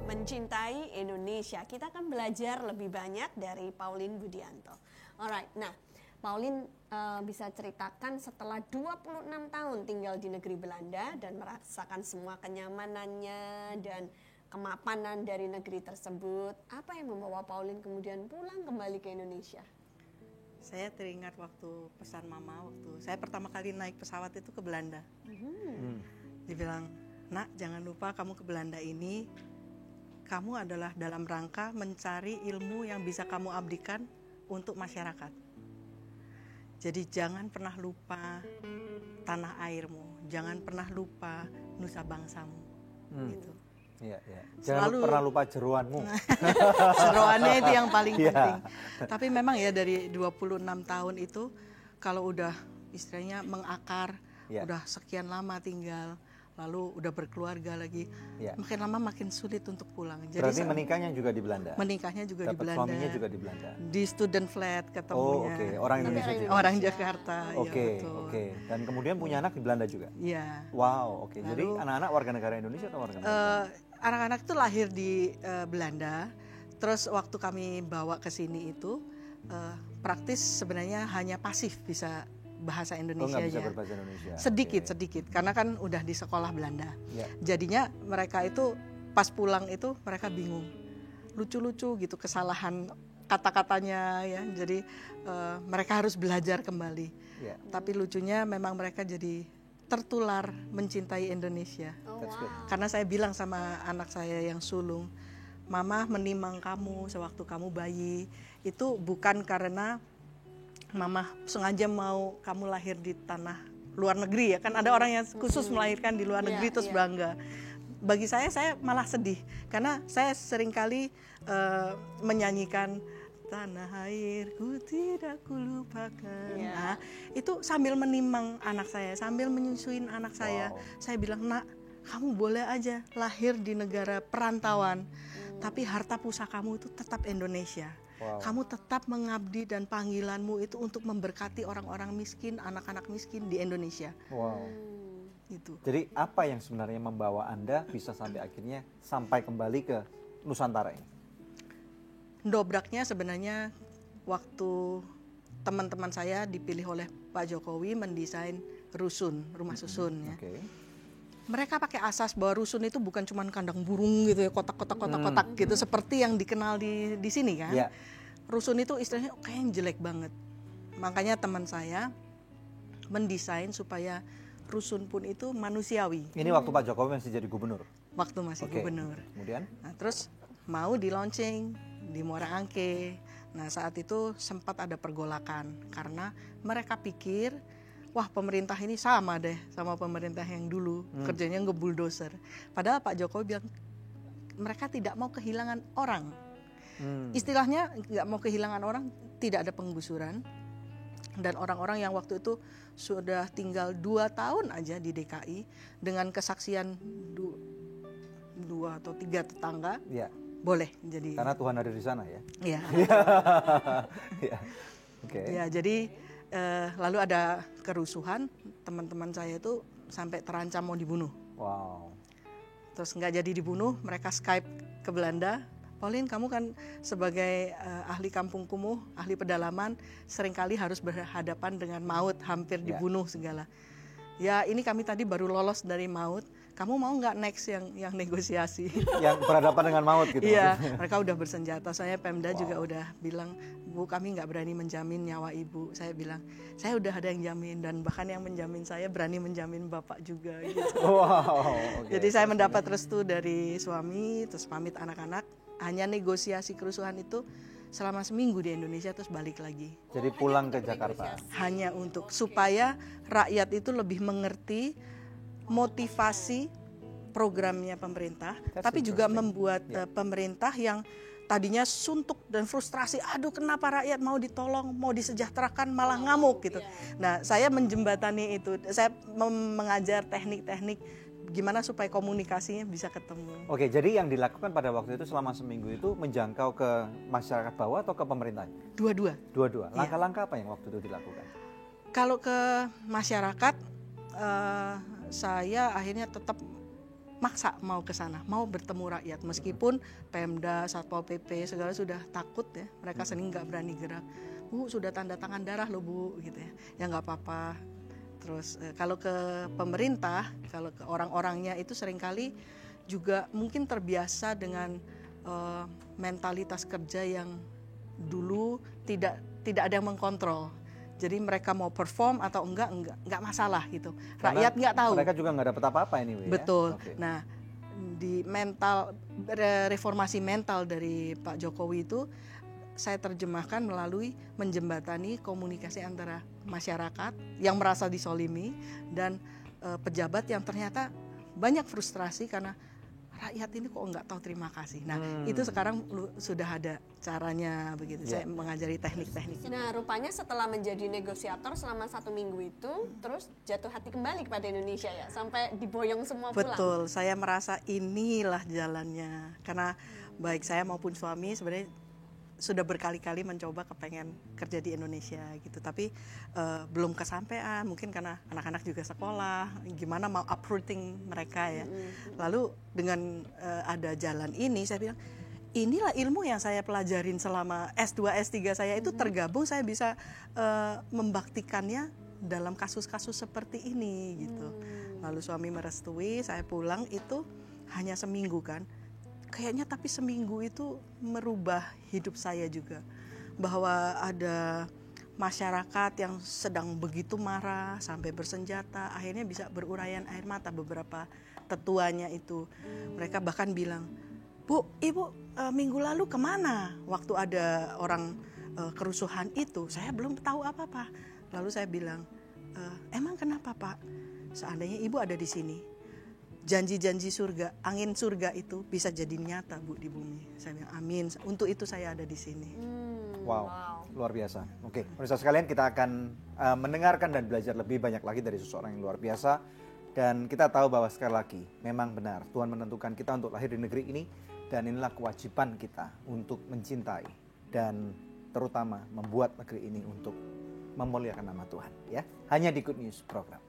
Mencintai Indonesia. Kita akan belajar lebih banyak dari Pauline Budianto. Alright, nah Pauline bisa ceritakan setelah 26 tahun tinggal di negeri Belanda dan merasakan semua kenyamanannya dan kemapanan dari negeri tersebut. Apa yang membawa Pauline kemudian pulang kembali ke Indonesia? Saya teringat waktu pesan mama, waktu saya pertama kali naik pesawat itu ke Belanda. Dibilang, "Nak, jangan lupa kamu ke Belanda ini, kamu adalah dalam rangka mencari ilmu yang bisa kamu abdikan untuk masyarakat. Jadi jangan pernah lupa tanah airmu, jangan pernah lupa nusa bangsamu." Gitu. Iya. Jangan pernah lupa jeroanmu. Jeroannya itu yang paling penting. Tapi memang ya dari 26 tahun itu kalau udah istilahnya mengakar, udah sekian lama tinggal, lalu udah berkeluarga lagi, makin lama makin sulit untuk pulang. Jadi berarti menikahnya juga di Belanda? Menikahnya juga di Belanda. Suaminya juga di Belanda? Di student flat ketemunya. Oke. Orang Indonesia juga? Orang Jakarta, Oke. Dan kemudian punya anak di Belanda juga? Iya. Wow, oke. Jadi anak-anak warga negara Indonesia atau warga negara? Anak-anak itu lahir di Belanda, terus waktu kami bawa ke sini itu praktis sebenarnya hanya pasif bisa bahasa Indonesia bisa berbahasa Indonesia. Sedikit, karena kan udah di sekolah Belanda. Jadinya mereka itu pas pulang itu mereka bingung, lucu-lucu gitu kesalahan kata-katanya ya. Jadi mereka harus belajar kembali. Tapi lucunya memang mereka jadi tertular mencintai Indonesia. Karena saya bilang sama anak saya yang sulung, "Mama menimang kamu sewaktu kamu bayi itu bukan karena Mama sengaja mau kamu lahir di tanah luar negeri ya, kan ada orang yang khusus melahirkan di luar negeri terus bangga. bagi saya malah sedih karena saya seringkali menyanyikan tanah airku tidak kulupakan. Nah, itu sambil menimang anak saya, sambil menyusuin anak saya. Saya bilang, "Nak, kamu boleh aja lahir di negara perantauan, tapi harta pusakamu itu tetap Indonesia. Kamu tetap mengabdi dan panggilanmu itu untuk memberkati orang-orang miskin, anak-anak miskin di Indonesia." Itu. Jadi apa yang sebenarnya membawa Anda bisa sampai kembali ke Nusantara ini? Dobraknya sebenarnya waktu teman-teman saya dipilih oleh Pak Jokowi mendesain rusun, rumah susun ya. Mereka pakai asas bahwa rusun itu bukan cuma kandang burung gitu ya, kotak-kotak gitu seperti yang dikenal di sini kan. Rusun itu istilahnya kayaknya jelek banget. Makanya teman saya mendesain supaya rusun pun itu manusiawi. Ini waktu Pak Jokowi masih jadi gubernur? Waktu masih gubernur. Kemudian? Nah, terus mau di launching di Muara Angke. Nah, saat itu sempat ada pergolakan karena mereka pikir, wah pemerintah ini sama deh sama pemerintah yang dulu, kerjanya ngebuldoser. Padahal Pak Jokowi bilang mereka tidak mau kehilangan orang. Istilahnya nggak mau kehilangan orang, tidak ada penggusuran. Dan orang-orang yang waktu itu sudah tinggal 2 tahun aja di DKI dengan kesaksian 2 atau 3 tetangga, boleh jadi. Karena Tuhan ada di sana ya. Iya. Ya, jadi lalu ada kerusuhan, teman-teman saya itu sampai terancam mau dibunuh. Terus nggak jadi dibunuh, mereka Skype ke Belanda. Pauline, kamu kan sebagai ahli kampung kumuh, ahli pedalaman, seringkali harus berhadapan dengan maut, hampir dibunuh segala. Ya ini kami tadi baru lolos dari maut, kamu mau nggak next yang negosiasi? Yang berhadapan dengan maut gitu? Iya, mereka udah bersenjata. Saya Pemda juga udah bilang, Bu kami nggak berani menjamin nyawa ibu. Saya bilang, saya udah ada yang jamin dan bahkan yang menjamin saya berani menjamin bapak juga. Gitu. Jadi saya mendapat restu dari suami, terus pamit anak-anak. Hanya negosiasi kerusuhan itu selama seminggu di Indonesia terus balik lagi. Jadi pulang ke Jakarta. Hanya untuk supaya rakyat itu lebih mengerti motivasi programnya pemerintah, tapi juga membuat pemerintah yang tadinya suntuk dan frustrasi, aduh kenapa rakyat mau ditolong, mau disejahterakan malah ngamuk gitu. Nah, saya menjembatani itu, saya mengajar teknik-teknik gimana supaya komunikasinya bisa ketemu. Oke, jadi yang dilakukan pada waktu itu selama seminggu itu menjangkau ke masyarakat bawah atau ke pemerintah? Dua-dua. Langkah-langkah apa yang waktu itu dilakukan? Kalau ke masyarakat, saya akhirnya tetap maksa mau ke sana, mau bertemu rakyat. Meskipun Pemda, Satpol PP segala sudah takut ya, mereka sering nggak berani gerak. Bu, sudah tanda tangan darah loh Bu, gitu ya. Ya nggak apa-apa. Terus kalau ke pemerintah, kalau ke orang-orangnya itu seringkali juga mungkin terbiasa dengan mentalitas kerja yang dulu tidak ada yang mengkontrol. Jadi mereka mau perform atau enggak masalah gitu. Rakyat nggak tahu. Mereka juga nggak dapat apa-apa ini. Betul. Ya? Nah, di reformasi mental dari Pak Jokowi itu saya terjemahkan melalui menjembatani komunikasi antara masyarakat yang merasa disolimi dan pejabat yang ternyata banyak frustrasi karena rakyat ini kok nggak tahu terima kasih. Nah, itu sekarang sudah ada caranya begitu. Saya mengajari teknik-teknik. Nah, rupanya setelah menjadi negosiator selama 1 minggu itu, terus jatuh hati kembali kepada Indonesia ya, sampai diboyong semua pulang. Betul, saya merasa inilah jalannya. Karena baik saya maupun suami sebenarnya sudah berkali-kali mencoba kepengen kerja di Indonesia gitu, tapi belum kesampaian, mungkin karena anak-anak juga sekolah, gimana mau uprooting mereka ya. Lalu dengan ada jalan ini, saya bilang inilah ilmu yang saya pelajarin selama S2, S3 saya itu tergabung, saya bisa membaktikannya dalam kasus-kasus seperti ini gitu. Lalu suami merestui, saya pulang itu hanya seminggu kan. Kayaknya tapi seminggu itu merubah hidup saya juga. Bahwa ada masyarakat yang sedang begitu marah sampai bersenjata, akhirnya bisa berurayan air mata beberapa tetuanya itu. Mereka bahkan bilang, Bu, Ibu minggu lalu kemana? Waktu ada orang kerusuhan itu, saya belum tahu apa-apa. Lalu saya bilang, emang kenapa Pak? Seandainya Ibu ada di sini, janji-janji surga, angin surga itu bisa jadi nyata Bu di bumi. Saya bilang amin. Untuk itu saya ada di sini. Wow, luar biasa. Oke, pemirsa sekalian, kita akan mendengarkan dan belajar lebih banyak lagi dari seseorang yang luar biasa. Dan kita tahu bahwa sekali lagi, memang benar Tuhan menentukan kita untuk lahir di negeri ini. Dan inilah kewajiban kita untuk mencintai dan terutama membuat negeri ini untuk memuliakan nama Tuhan. Ya, hanya di Good News Program.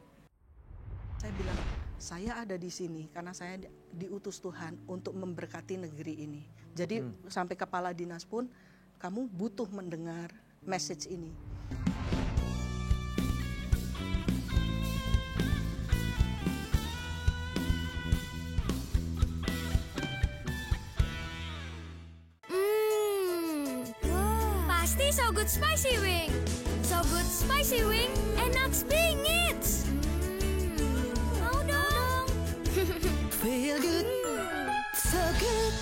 Saya bilang, saya ada di sini karena saya diutus Tuhan untuk memberkati negeri ini. Jadi sampai kepala dinas pun, kamu butuh mendengar message ini. Pasti So Good Spicy Wing. So Good Spicy Wing, enak bingit. Mau dong. Feel good, so good.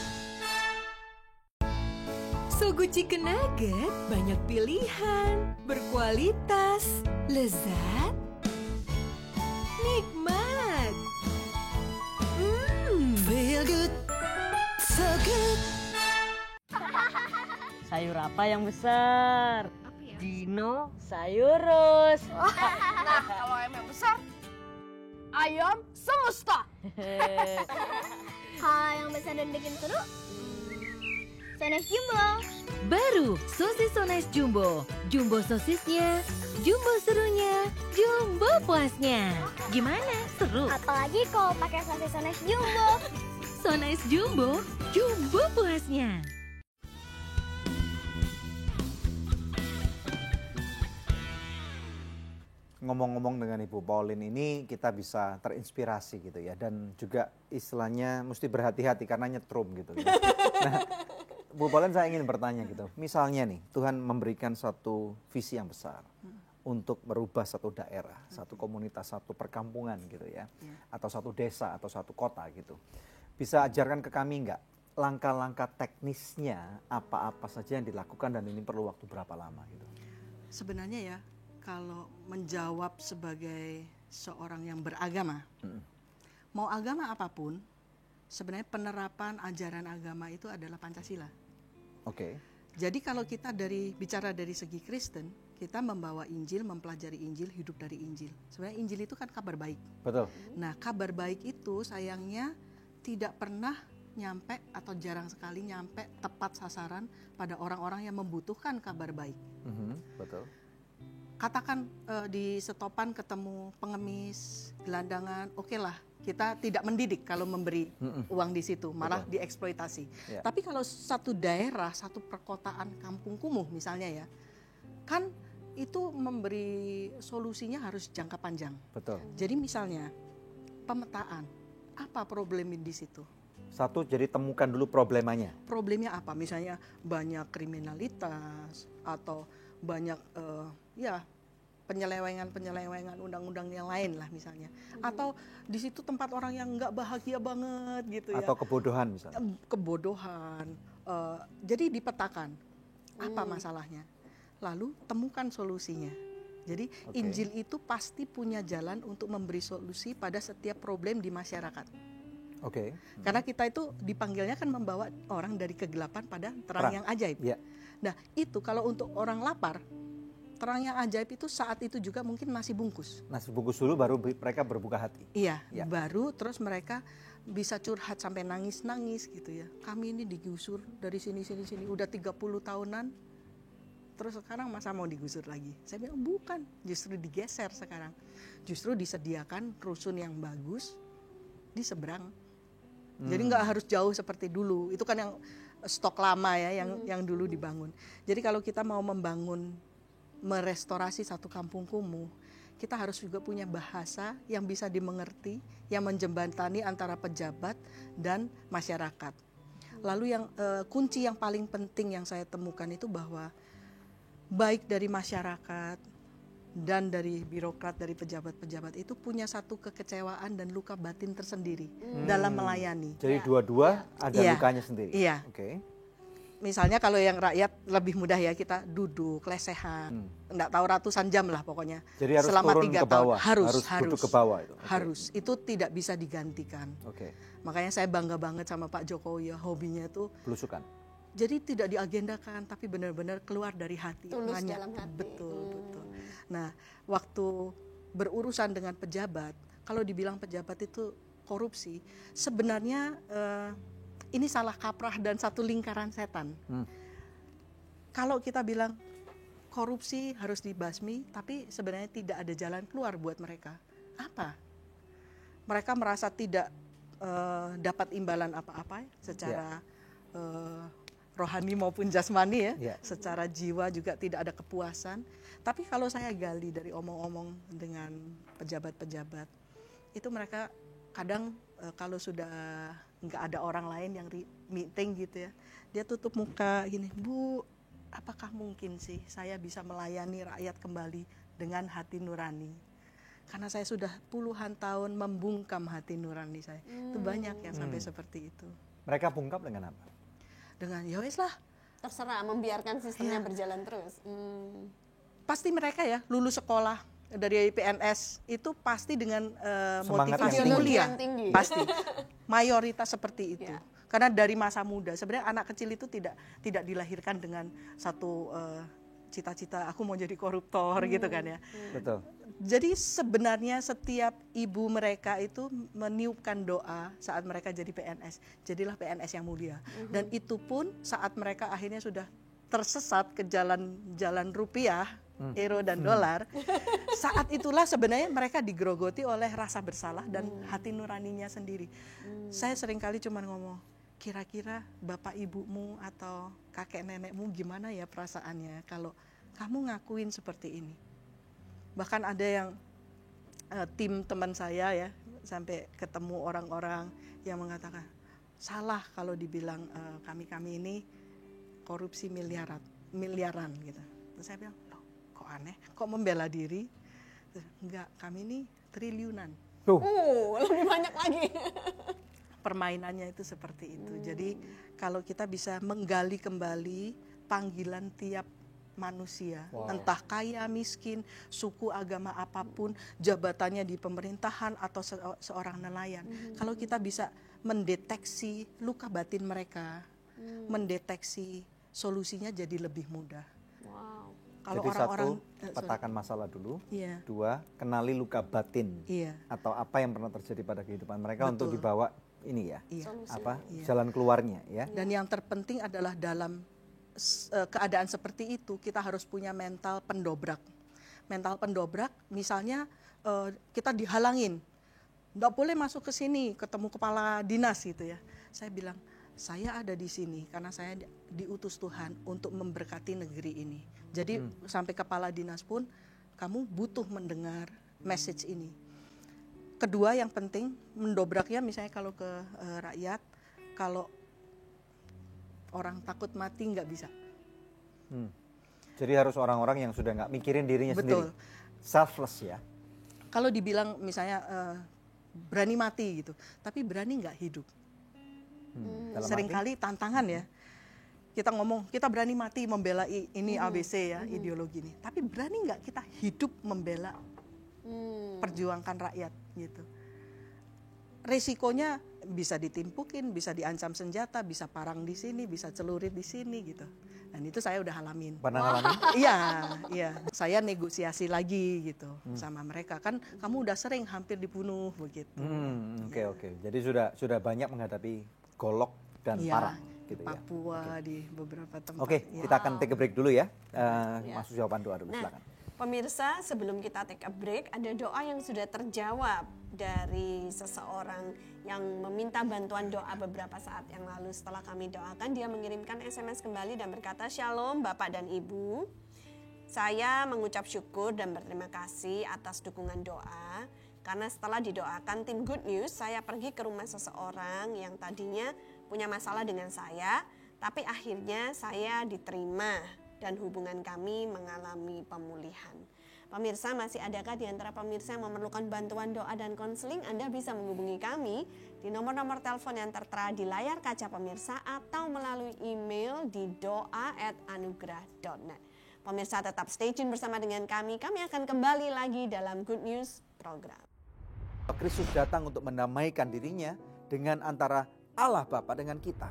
So Good Chicken Nugget, banyak pilihan, berkualitas, lezat, nikmat. Feel good, so good. Sayur apa yang besar? Dino Sayurus. Nah, kalau ayam yang besar, ayam semesta. Hal yang besar dan bikin seru, Sones Jumbo. Baru sosis So Nice Jumbo. Jumbo sosisnya, jumbo serunya, jumbo puasnya. Gimana? Seru? Apalagi kalau pakai sosis Sones Jumbo. So Nice Jumbo, jumbo puasnya. Ngomong-ngomong dengan Ibu Pauline ini, kita bisa terinspirasi gitu ya, dan juga istilahnya mesti berhati-hati karena nyetrum gitu. Ya. Nah, Bu Pauline, saya ingin bertanya gitu, misalnya nih Tuhan memberikan satu visi yang besar untuk merubah satu daerah, satu komunitas, satu perkampungan gitu ya, atau satu desa atau satu kota gitu. Bisa ajarkan ke kami nggak langkah-langkah teknisnya apa-apa saja yang dilakukan dan ini perlu waktu berapa lama gitu? Sebenarnya ya, kalau menjawab sebagai seorang yang beragama, mau agama apapun, sebenarnya penerapan ajaran agama itu adalah Pancasila. Oke. Jadi kalau kita bicara dari segi Kristen, kita membawa Injil, mempelajari Injil, hidup dari Injil. Sebenarnya Injil itu kan kabar baik. Betul. Nah, kabar baik itu sayangnya tidak pernah nyampe atau jarang sekali nyampe tepat sasaran pada orang-orang yang membutuhkan kabar baik. Betul. Katakan di setopan ketemu pengemis, gelandangan, oke lah, kita tidak mendidik kalau memberi uang di situ, malah dieksploitasi. Tapi kalau satu daerah, satu perkotaan, kampung kumuh misalnya ya, kan itu memberi solusinya harus jangka panjang. Betul. Jadi misalnya pemetaan, apa problemnya di situ? Satu, jadi temukan dulu problemanya. Problemnya apa? Misalnya banyak kriminalitas atau banyak penyelewengan undang-undang yang lain lah misalnya. Atau di situ tempat orang yang nggak bahagia banget gitu ya. Atau kebodohan misalnya. Kebodohan. Jadi dipetakan apa masalahnya. Lalu temukan solusinya. Jadi Injil itu pasti punya jalan untuk memberi solusi pada setiap problem di masyarakat. Karena kita itu dipanggilnya kan membawa orang dari kegelapan pada terang yang ajaib. Nah itu kalau untuk orang lapar, terang yang ajaib itu saat itu juga mungkin nasi bungkus. Nasi bungkus dulu baru mereka berbuka hati. Iya, baru terus mereka bisa curhat sampai nangis-nangis gitu ya. Kami ini digusur dari sini, udah 30 tahunan. Terus sekarang masa mau digusur lagi? Saya bilang bukan, justru digeser sekarang. Justru disediakan rusun yang bagus di seberang. Jadi nggak harus jauh seperti dulu. Itu kan yang stok lama ya, yang dulu dibangun. Jadi kalau kita mau merestorasi satu kampung kumuh, kita harus juga punya bahasa yang bisa dimengerti, yang menjembatani antara pejabat dan masyarakat. Lalu yang kunci yang paling penting yang saya temukan itu bahwa baik dari masyarakat dan dari birokrat, dari pejabat-pejabat itu punya satu kekecewaan dan luka batin tersendiri dalam melayani. Jadi dua-dua ada lukanya sendiri. Iya. misalnya kalau yang rakyat lebih mudah ya, kita duduk lesehan, nggak tahu ratusan jam lah pokoknya. Jadi harus selama turun 3 ke bawah, tahun harus duduk ke bawah itu. Okay. Harus, itu tidak bisa digantikan. Oke. Makanya saya bangga banget sama Pak Jokowi ya, hobinya tuh Belusukan. jadi tidak diagendakan, tapi benar-benar keluar dari hati. Tulus Nanya. dalam hati. Betul. Nah, waktu berurusan dengan pejabat, kalau dibilang pejabat itu korupsi, sebenarnya ini salah kaprah dan satu lingkaran setan. Kalau kita bilang korupsi harus dibasmi, tapi sebenarnya tidak ada jalan keluar buat mereka. Apa? Mereka merasa tidak dapat imbalan apa-apa secara rohani maupun jasmani ya. Secara jiwa juga tidak ada kepuasan. Tapi kalau saya gali dari omong-omong dengan pejabat-pejabat, itu mereka kadang kalau sudah nggak ada orang lain yang meeting gitu ya, dia tutup muka gini, Bu, apakah mungkin sih saya bisa melayani rakyat kembali dengan hati nurani? Karena saya sudah puluhan tahun membungkam hati nurani saya. Itu banyak yang sampai seperti itu. Mereka bungkam dengan apa? Dengan ya wes lah. Terserah, membiarkan sistemnya berjalan terus. Pasti mereka ya lulus sekolah dari PNS itu pasti dengan motivasi mulia, pasti mayoritas seperti itu. Karena dari masa muda sebenarnya anak kecil itu tidak dilahirkan dengan satu cita-cita aku mau jadi koruptor gitu kan ya. Betul. Jadi sebenarnya setiap ibu mereka itu meniupkan doa saat mereka jadi PNS, jadilah PNS yang mulia. Dan itu pun saat mereka akhirnya sudah tersesat ke jalan rupiah, euro dan dolar, saat itulah sebenarnya mereka digerogoti oleh rasa bersalah dan hati nuraninya sendiri. Saya seringkali cuma ngomong, kira-kira bapak ibumu atau kakek nenekmu gimana ya perasaannya kalau kamu ngakuin seperti ini. Bahkan ada yang tim teman saya ya, sampai ketemu orang-orang yang mengatakan, salah kalau dibilang kami ini korupsi miliaran gitu. Terus saya bilang, loh kok aneh, kok membela diri? Enggak, kami ini triliunan. Lebih banyak lagi. Permainannya itu seperti itu. Jadi kalau kita bisa menggali kembali panggilan tiap manusia, entah kaya, miskin, suku, agama apapun, jabatannya di pemerintahan atau seorang nelayan. Kalau kita bisa mendeteksi luka batin mereka, mendeteksi solusinya jadi lebih mudah. Kalau jadi orang-orang petakan masalah dulu, Iya. 2 kenali luka batin atau apa yang pernah terjadi pada kehidupan mereka untuk dibawa ini ya, jalan keluarnya ya. Dan yang terpenting adalah dalam keadaan seperti itu kita harus punya mental pendobrak. Mental pendobrak, misalnya kita dihalangin, nggak boleh masuk ke sini, ketemu kepala dinas gitu ya. Saya bilang, saya ada di sini karena saya diutus Tuhan untuk memberkati negeri ini. Jadi sampai kepala dinas pun kamu butuh mendengar message ini. Kedua yang penting mendobraknya misalnya kalau ke rakyat, kalau orang takut mati nggak bisa. Jadi harus orang-orang yang sudah nggak mikirin dirinya sendiri, selfless ya. Kalau dibilang misalnya berani mati gitu, tapi berani nggak hidup. Seringkali tantangan ya. Kita ngomong kita berani mati membela ini ABC ya, ideologi ini. Tapi berani nggak kita hidup membela, perjuangkan rakyat gitu. Resikonya bisa ditimpukin, bisa diancam senjata, bisa parang di sini, bisa celurit di sini gitu. Dan itu saya udah alamin. Pernah ngalamin? Iya. Saya negosiasi lagi gitu sama mereka. Kan kamu udah sering hampir dibunuh begitu. Oke. Jadi sudah banyak menghadapi golok dan parang gitu ya. Papua di beberapa tempat. Oke, kita akan take a break dulu ya. Masuk jawaban doa dulu, silakan. Pemirsa, sebelum kita take a break, ada doa yang sudah terjawab dari seseorang yang meminta bantuan doa beberapa saat yang lalu. Setelah kami doakan, dia mengirimkan SMS kembali dan berkata, Shalom Bapak dan Ibu, saya mengucap syukur dan berterima kasih atas dukungan doa. Karena setelah didoakan tim Good News, saya pergi ke rumah seseorang yang tadinya punya masalah dengan saya, tapi akhirnya saya diterima dan hubungan kami mengalami pemulihan. Pemirsa, masih adakah di antara pemirsa yang memerlukan bantuan doa dan konseling? Anda bisa menghubungi kami di nomor-nomor telepon yang tertera di layar kaca pemirsa atau melalui email di doa@anugerah.net. Pemirsa, tetap stay tune bersama dengan kami. Kami akan kembali lagi dalam Good News program. Kristus datang untuk mendamaikan dirinya dengan antara Allah Bapa dengan kita.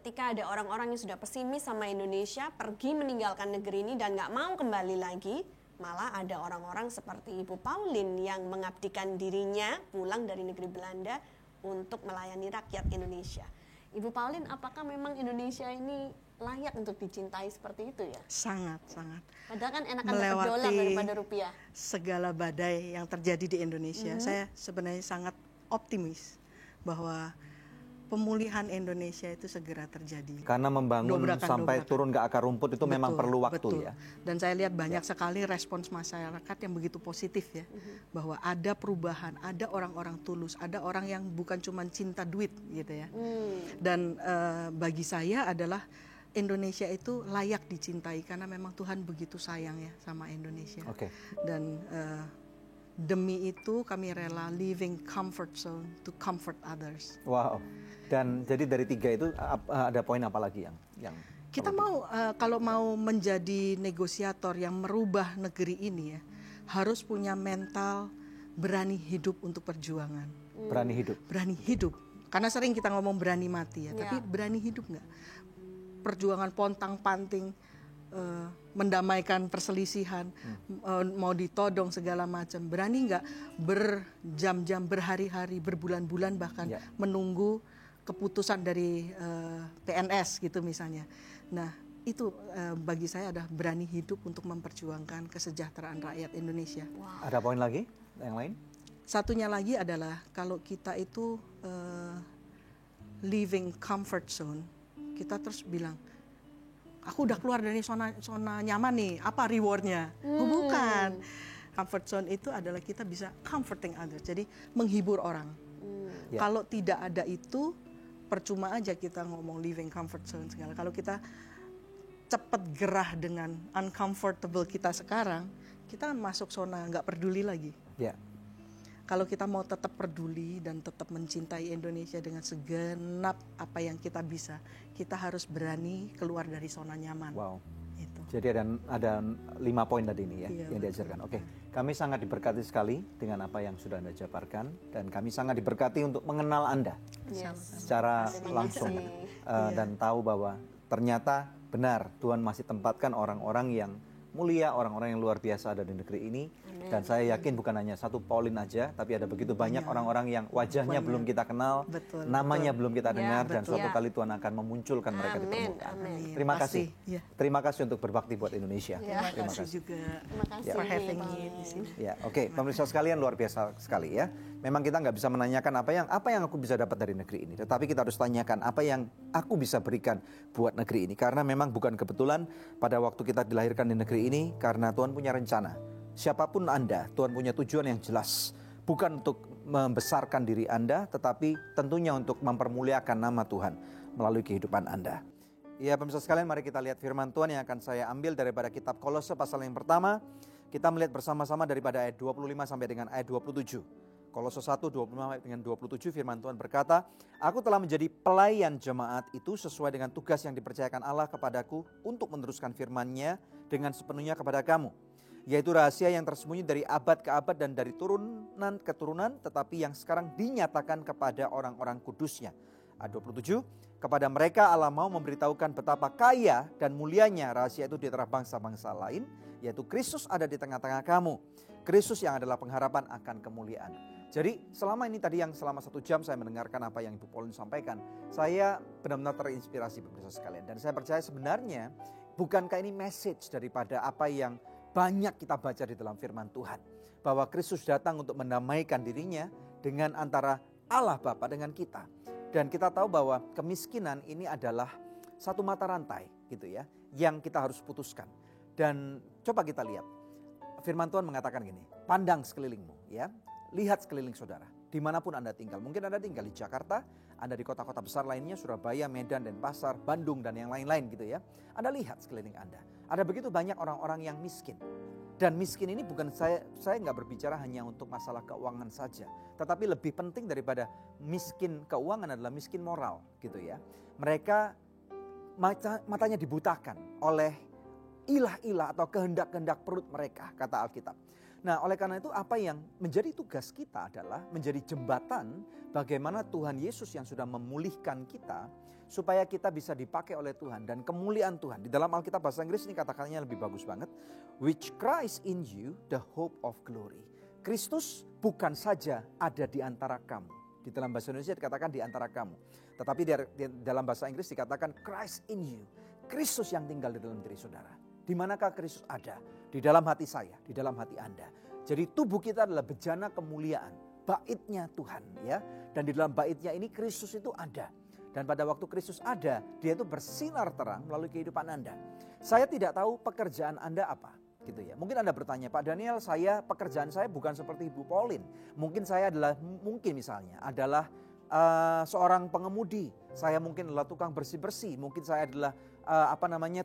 Ketika ada orang-orang yang sudah pesimis sama Indonesia, pergi meninggalkan negeri ini dan nggak mau kembali lagi, malah ada orang-orang seperti Ibu Pauline yang mengabdikan dirinya pulang dari negeri Belanda untuk melayani rakyat Indonesia. Ibu Pauline, apakah memang Indonesia ini layak untuk dicintai seperti itu ya? Sangat, sangat. Padahal kan enakan dapat dolar daripada rupiah. Segala badai yang terjadi di Indonesia, saya sebenarnya sangat optimis bahwa pemulihan Indonesia itu segera terjadi. Karena membangun sampai turun ke akar rumput itu memang perlu waktu ya. Dan saya lihat banyak sekali respons masyarakat yang begitu positif ya. Bahwa ada perubahan, ada orang-orang tulus, ada orang yang bukan cuma cinta duit gitu ya. Dan bagi saya adalah Indonesia itu layak dicintai karena memang Tuhan begitu sayang ya sama Indonesia. Dan demi itu kami rela leaving comfort zone to comfort others. Wow. Dan jadi dari 3 itu ada poin apa lagi yang kita mau kalau mau menjadi negosiator yang merubah negeri ini ya, harus punya mental berani hidup untuk perjuangan. Berani hidup. Berani hidup. Karena sering kita ngomong berani mati ya, tapi berani hidup nggak? Perjuangan pontang-panting, mendamaikan perselisihan, mau ditodong segala macam. Berani nggak berjam-jam, berhari-hari, berbulan-bulan bahkan menunggu keputusan dari PNS gitu misalnya. Nah itu bagi saya adalah berani hidup untuk memperjuangkan kesejahteraan rakyat Indonesia. Ada poin lagi yang lain? Satunya lagi adalah kalau kita itu leaving comfort zone, kita terus bilang, aku udah keluar dari zona nyaman nih, apa rewardnya? Bukan. Comfort zone itu adalah kita bisa comforting others, jadi menghibur orang. Kalau tidak ada itu, percuma aja kita ngomong living comfort zone segala. Kalau kita cepat gerah dengan uncomfortable kita sekarang, kita masuk zona nggak peduli lagi. Kalau kita mau tetap peduli dan tetap mencintai Indonesia dengan segenap apa yang kita bisa, kita harus berani keluar dari zona nyaman. Wow. Itu. Jadi ada 5 poin tadi ini ya yang diajarkan. Kami sangat diberkati sekali dengan apa yang sudah Anda jabarkan dan kami sangat diberkati untuk mengenal Anda secara langsung dan tahu bahwa ternyata benar Tuhan masih tempatkan orang-orang yang mulia, orang-orang yang luar biasa ada di negeri ini. Dan saya yakin bukan hanya satu Pauline aja, tapi ada begitu banyak orang-orang yang wajahnya belum kita kenal, namanya belum kita dengar, dan suatu kali Tuhan akan memunculkan mereka di permukaan. Terima kasih. Terima kasih untuk berbakti buat Indonesia. Terima kasih juga for having me di sini. Pemirsa sekalian, luar biasa sekali ya. Memang kita nggak bisa menanyakan apa yang aku bisa dapat dari negeri ini, tetapi kita harus tanyakan apa yang aku bisa berikan buat negeri ini. Karena memang bukan kebetulan pada waktu kita dilahirkan di negeri ini, karena Tuhan punya rencana. Siapapun Anda, Tuhan punya tujuan yang jelas. Bukan untuk membesarkan diri Anda, tetapi tentunya untuk mempermuliakan nama Tuhan melalui kehidupan Anda. Ya pemirsa sekalian, mari kita lihat firman Tuhan yang akan saya ambil daripada kitab Kolose pasal yang pertama. Kita melihat bersama-sama daripada ayat 25 sampai dengan ayat 27. Kolose 1, 25 dengan 27 firman Tuhan berkata, aku telah menjadi pelayan jemaat itu sesuai dengan tugas yang dipercayakan Allah kepadaku untuk meneruskan firman-Nya dengan sepenuhnya kepada kamu. Yaitu rahasia yang tersembunyi dari abad ke abad dan dari turunan ke turunan, tetapi yang sekarang dinyatakan kepada orang-orang kudus-Nya. Ayat 27, kepada mereka Allah mau memberitahukan betapa kaya dan mulianya rahasia itu di antara bangsa-bangsa lain, yaitu Kristus ada di tengah-tengah kamu. Kristus yang adalah pengharapan akan kemuliaan. Jadi selama ini tadi yang selama 1 jam saya mendengarkan apa yang Ibu Pauline sampaikan, saya benar-benar terinspirasi pemirsa sekalian. Dan saya percaya sebenarnya bukankah ini message daripada apa yang banyak kita baca di dalam firman Tuhan. Bahwa Kristus datang untuk mendamaikan dirinya dengan antara Allah Bapa dengan kita. Dan kita tahu bahwa kemiskinan ini adalah satu mata rantai gitu ya, yang kita harus putuskan. Dan coba kita lihat. Firman Tuhan mengatakan gini, pandang sekelilingmu ya, lihat sekeliling saudara, dimanapun Anda tinggal. Mungkin Anda tinggal di Jakarta, Anda di kota-kota besar lainnya, Surabaya, Medan, Denpasar, Bandung, dan yang lain-lain gitu ya. Anda lihat sekeliling Anda, ada begitu banyak orang-orang yang miskin. Dan miskin ini bukan saya nggak berbicara hanya untuk masalah keuangan saja. Tetapi lebih penting daripada miskin keuangan adalah miskin moral gitu ya. Mereka matanya dibutakan oleh ilah-ilah atau kehendak-kehendak perut mereka, kata Alkitab. Nah, oleh karena itu apa yang menjadi tugas kita adalah menjadi jembatan bagaimana Tuhan Yesus yang sudah memulihkan kita supaya kita bisa dipakai oleh Tuhan dan kemuliaan Tuhan. Di dalam Alkitab bahasa Inggris ini katakannya lebih bagus banget. Which Christ in you, the hope of glory. Kristus bukan saja ada di antara kamu. Di dalam bahasa Indonesia dikatakan di antara kamu. Tetapi di dalam bahasa Inggris dikatakan Christ in you. Kristus yang tinggal di dalam diri saudara. Di manakah Kristus ada? Di dalam hati saya, di dalam hati Anda. Jadi tubuh kita adalah bejana kemuliaan, baitnya Tuhan ya. Dan di dalam baitnya ini Kristus itu ada. Dan pada waktu Kristus ada, dia itu bersinar terang melalui kehidupan Anda. Saya tidak tahu pekerjaan Anda apa, gitu ya. Mungkin Anda bertanya, Pak Daniel, pekerjaan saya bukan seperti Ibu Pauline. Mungkin saya adalah seorang pengemudi. Saya mungkin adalah tukang bersih-bersih. Mungkin saya adalah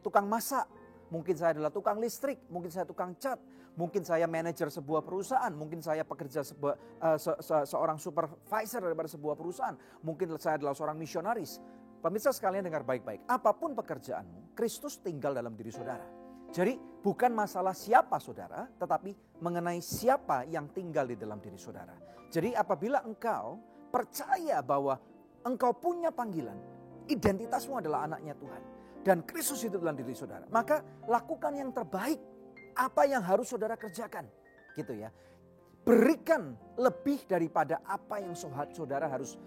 tukang masak. Mungkin saya adalah tukang listrik, mungkin saya tukang cat, mungkin saya manajer sebuah perusahaan, mungkin saya pekerja seorang supervisor daripada sebuah perusahaan, mungkin saya adalah seorang misionaris. Pemirsa sekalian dengar baik-baik, apapun pekerjaanmu, Kristus tinggal dalam diri saudara. Jadi bukan masalah siapa saudara, tetapi mengenai siapa yang tinggal di dalam diri saudara. Jadi apabila engkau percaya bahwa engkau punya panggilan, identitasmu adalah anaknya Tuhan. Dan Kristus itu dalam diri saudara. Maka lakukan yang terbaik. Apa yang harus saudara kerjakan. Gitu ya. Berikan lebih daripada apa yang saudara harus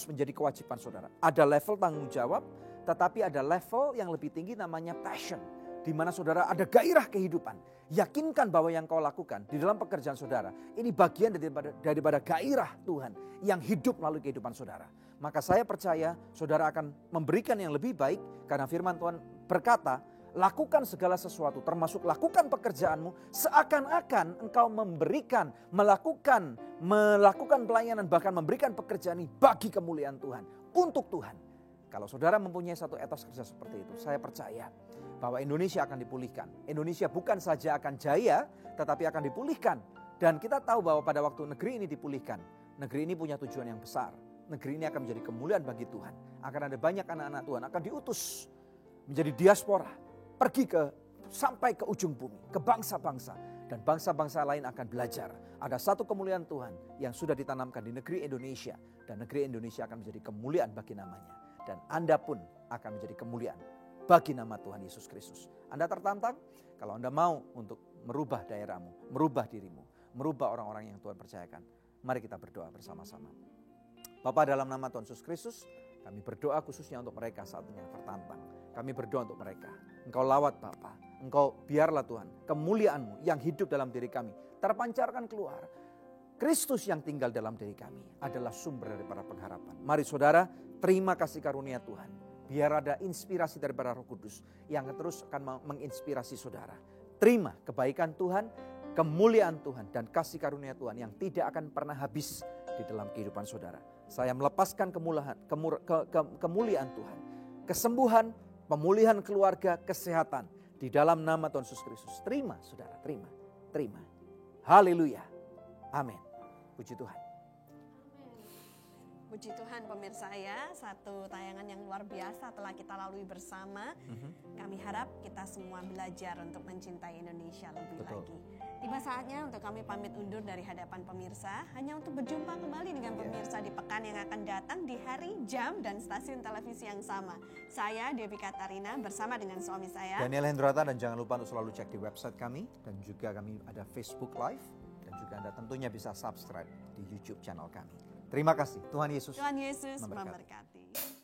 menjadi kewajiban saudara. Ada level tanggung jawab. Tetapi ada level yang lebih tinggi namanya passion. Di mana saudara ada gairah kehidupan. Yakinkan bahwa yang kau lakukan di dalam pekerjaan saudara. Ini bagian daripada gairah Tuhan. Yang hidup melalui kehidupan saudara. Maka saya percaya saudara akan memberikan yang lebih baik. Karena firman Tuhan berkata, lakukan segala sesuatu termasuk lakukan pekerjaanmu. Seakan-akan engkau melakukan pelayanan bahkan memberikan pekerjaan ini bagi kemuliaan Tuhan. Untuk Tuhan. Kalau saudara mempunyai satu etos kerja seperti itu, saya percaya bahwa Indonesia akan dipulihkan. Indonesia bukan saja akan jaya, tetapi akan dipulihkan. Dan kita tahu bahwa pada waktu negeri ini dipulihkan, negeri ini punya tujuan yang besar. Negeri ini akan menjadi kemuliaan bagi Tuhan. Akan ada banyak anak-anak Tuhan akan diutus menjadi diaspora, pergi sampai ke ujung bumi, ke bangsa-bangsa. Dan bangsa-bangsa lain akan belajar. Ada satu kemuliaan Tuhan yang sudah ditanamkan di negeri Indonesia. Dan negeri Indonesia akan menjadi kemuliaan bagi namanya. Dan Anda pun akan menjadi kemuliaan bagi nama Tuhan Yesus Kristus. Anda tertantang? Kalau Anda mau untuk merubah daerahmu, merubah dirimu, merubah orang-orang yang Tuhan percayakan. Mari kita berdoa bersama-sama. Bapa, dalam nama Tuhan Yesus Kristus, kami berdoa khususnya untuk mereka saat ini yang tertantang. Kami berdoa untuk mereka. Engkau lawat Bapa. Engkau biarlah Tuhan, kemuliaan-Mu yang hidup dalam diri kami terpancarkan keluar. Kristus yang tinggal dalam diri kami adalah sumber daripada pengharapan. Mari saudara, terima kasih karunia Tuhan. Biar ada inspirasi daripada Roh Kudus yang terus akan menginspirasi saudara. Terima kebaikan Tuhan, kemuliaan Tuhan, dan kasih karunia Tuhan yang tidak akan pernah habis di dalam kehidupan saudara. Saya melepaskan kemuliaan Tuhan, kesembuhan, pemulihan keluarga, kesehatan di dalam nama Tuhan Yesus Kristus. Terima saudara, terima. Haleluya. Amin. Puji Tuhan. Puji Tuhan pemirsa ya, satu tayangan yang luar biasa telah kita lalui bersama. Kami harap kita semua belajar untuk mencintai Indonesia lebih lagi. Tiba saatnya untuk kami pamit undur dari hadapan pemirsa, hanya untuk berjumpa kembali dengan pemirsa di pekan yang akan datang di hari, jam, dan stasiun televisi yang sama. Saya Devi Katarina bersama dengan suami saya Daniel Hendrata, dan jangan lupa untuk selalu cek di website kami, dan juga kami ada Facebook Live, dan juga Anda tentunya bisa subscribe di YouTube channel kami. Terima kasih. Tuhan Yesus memberkati.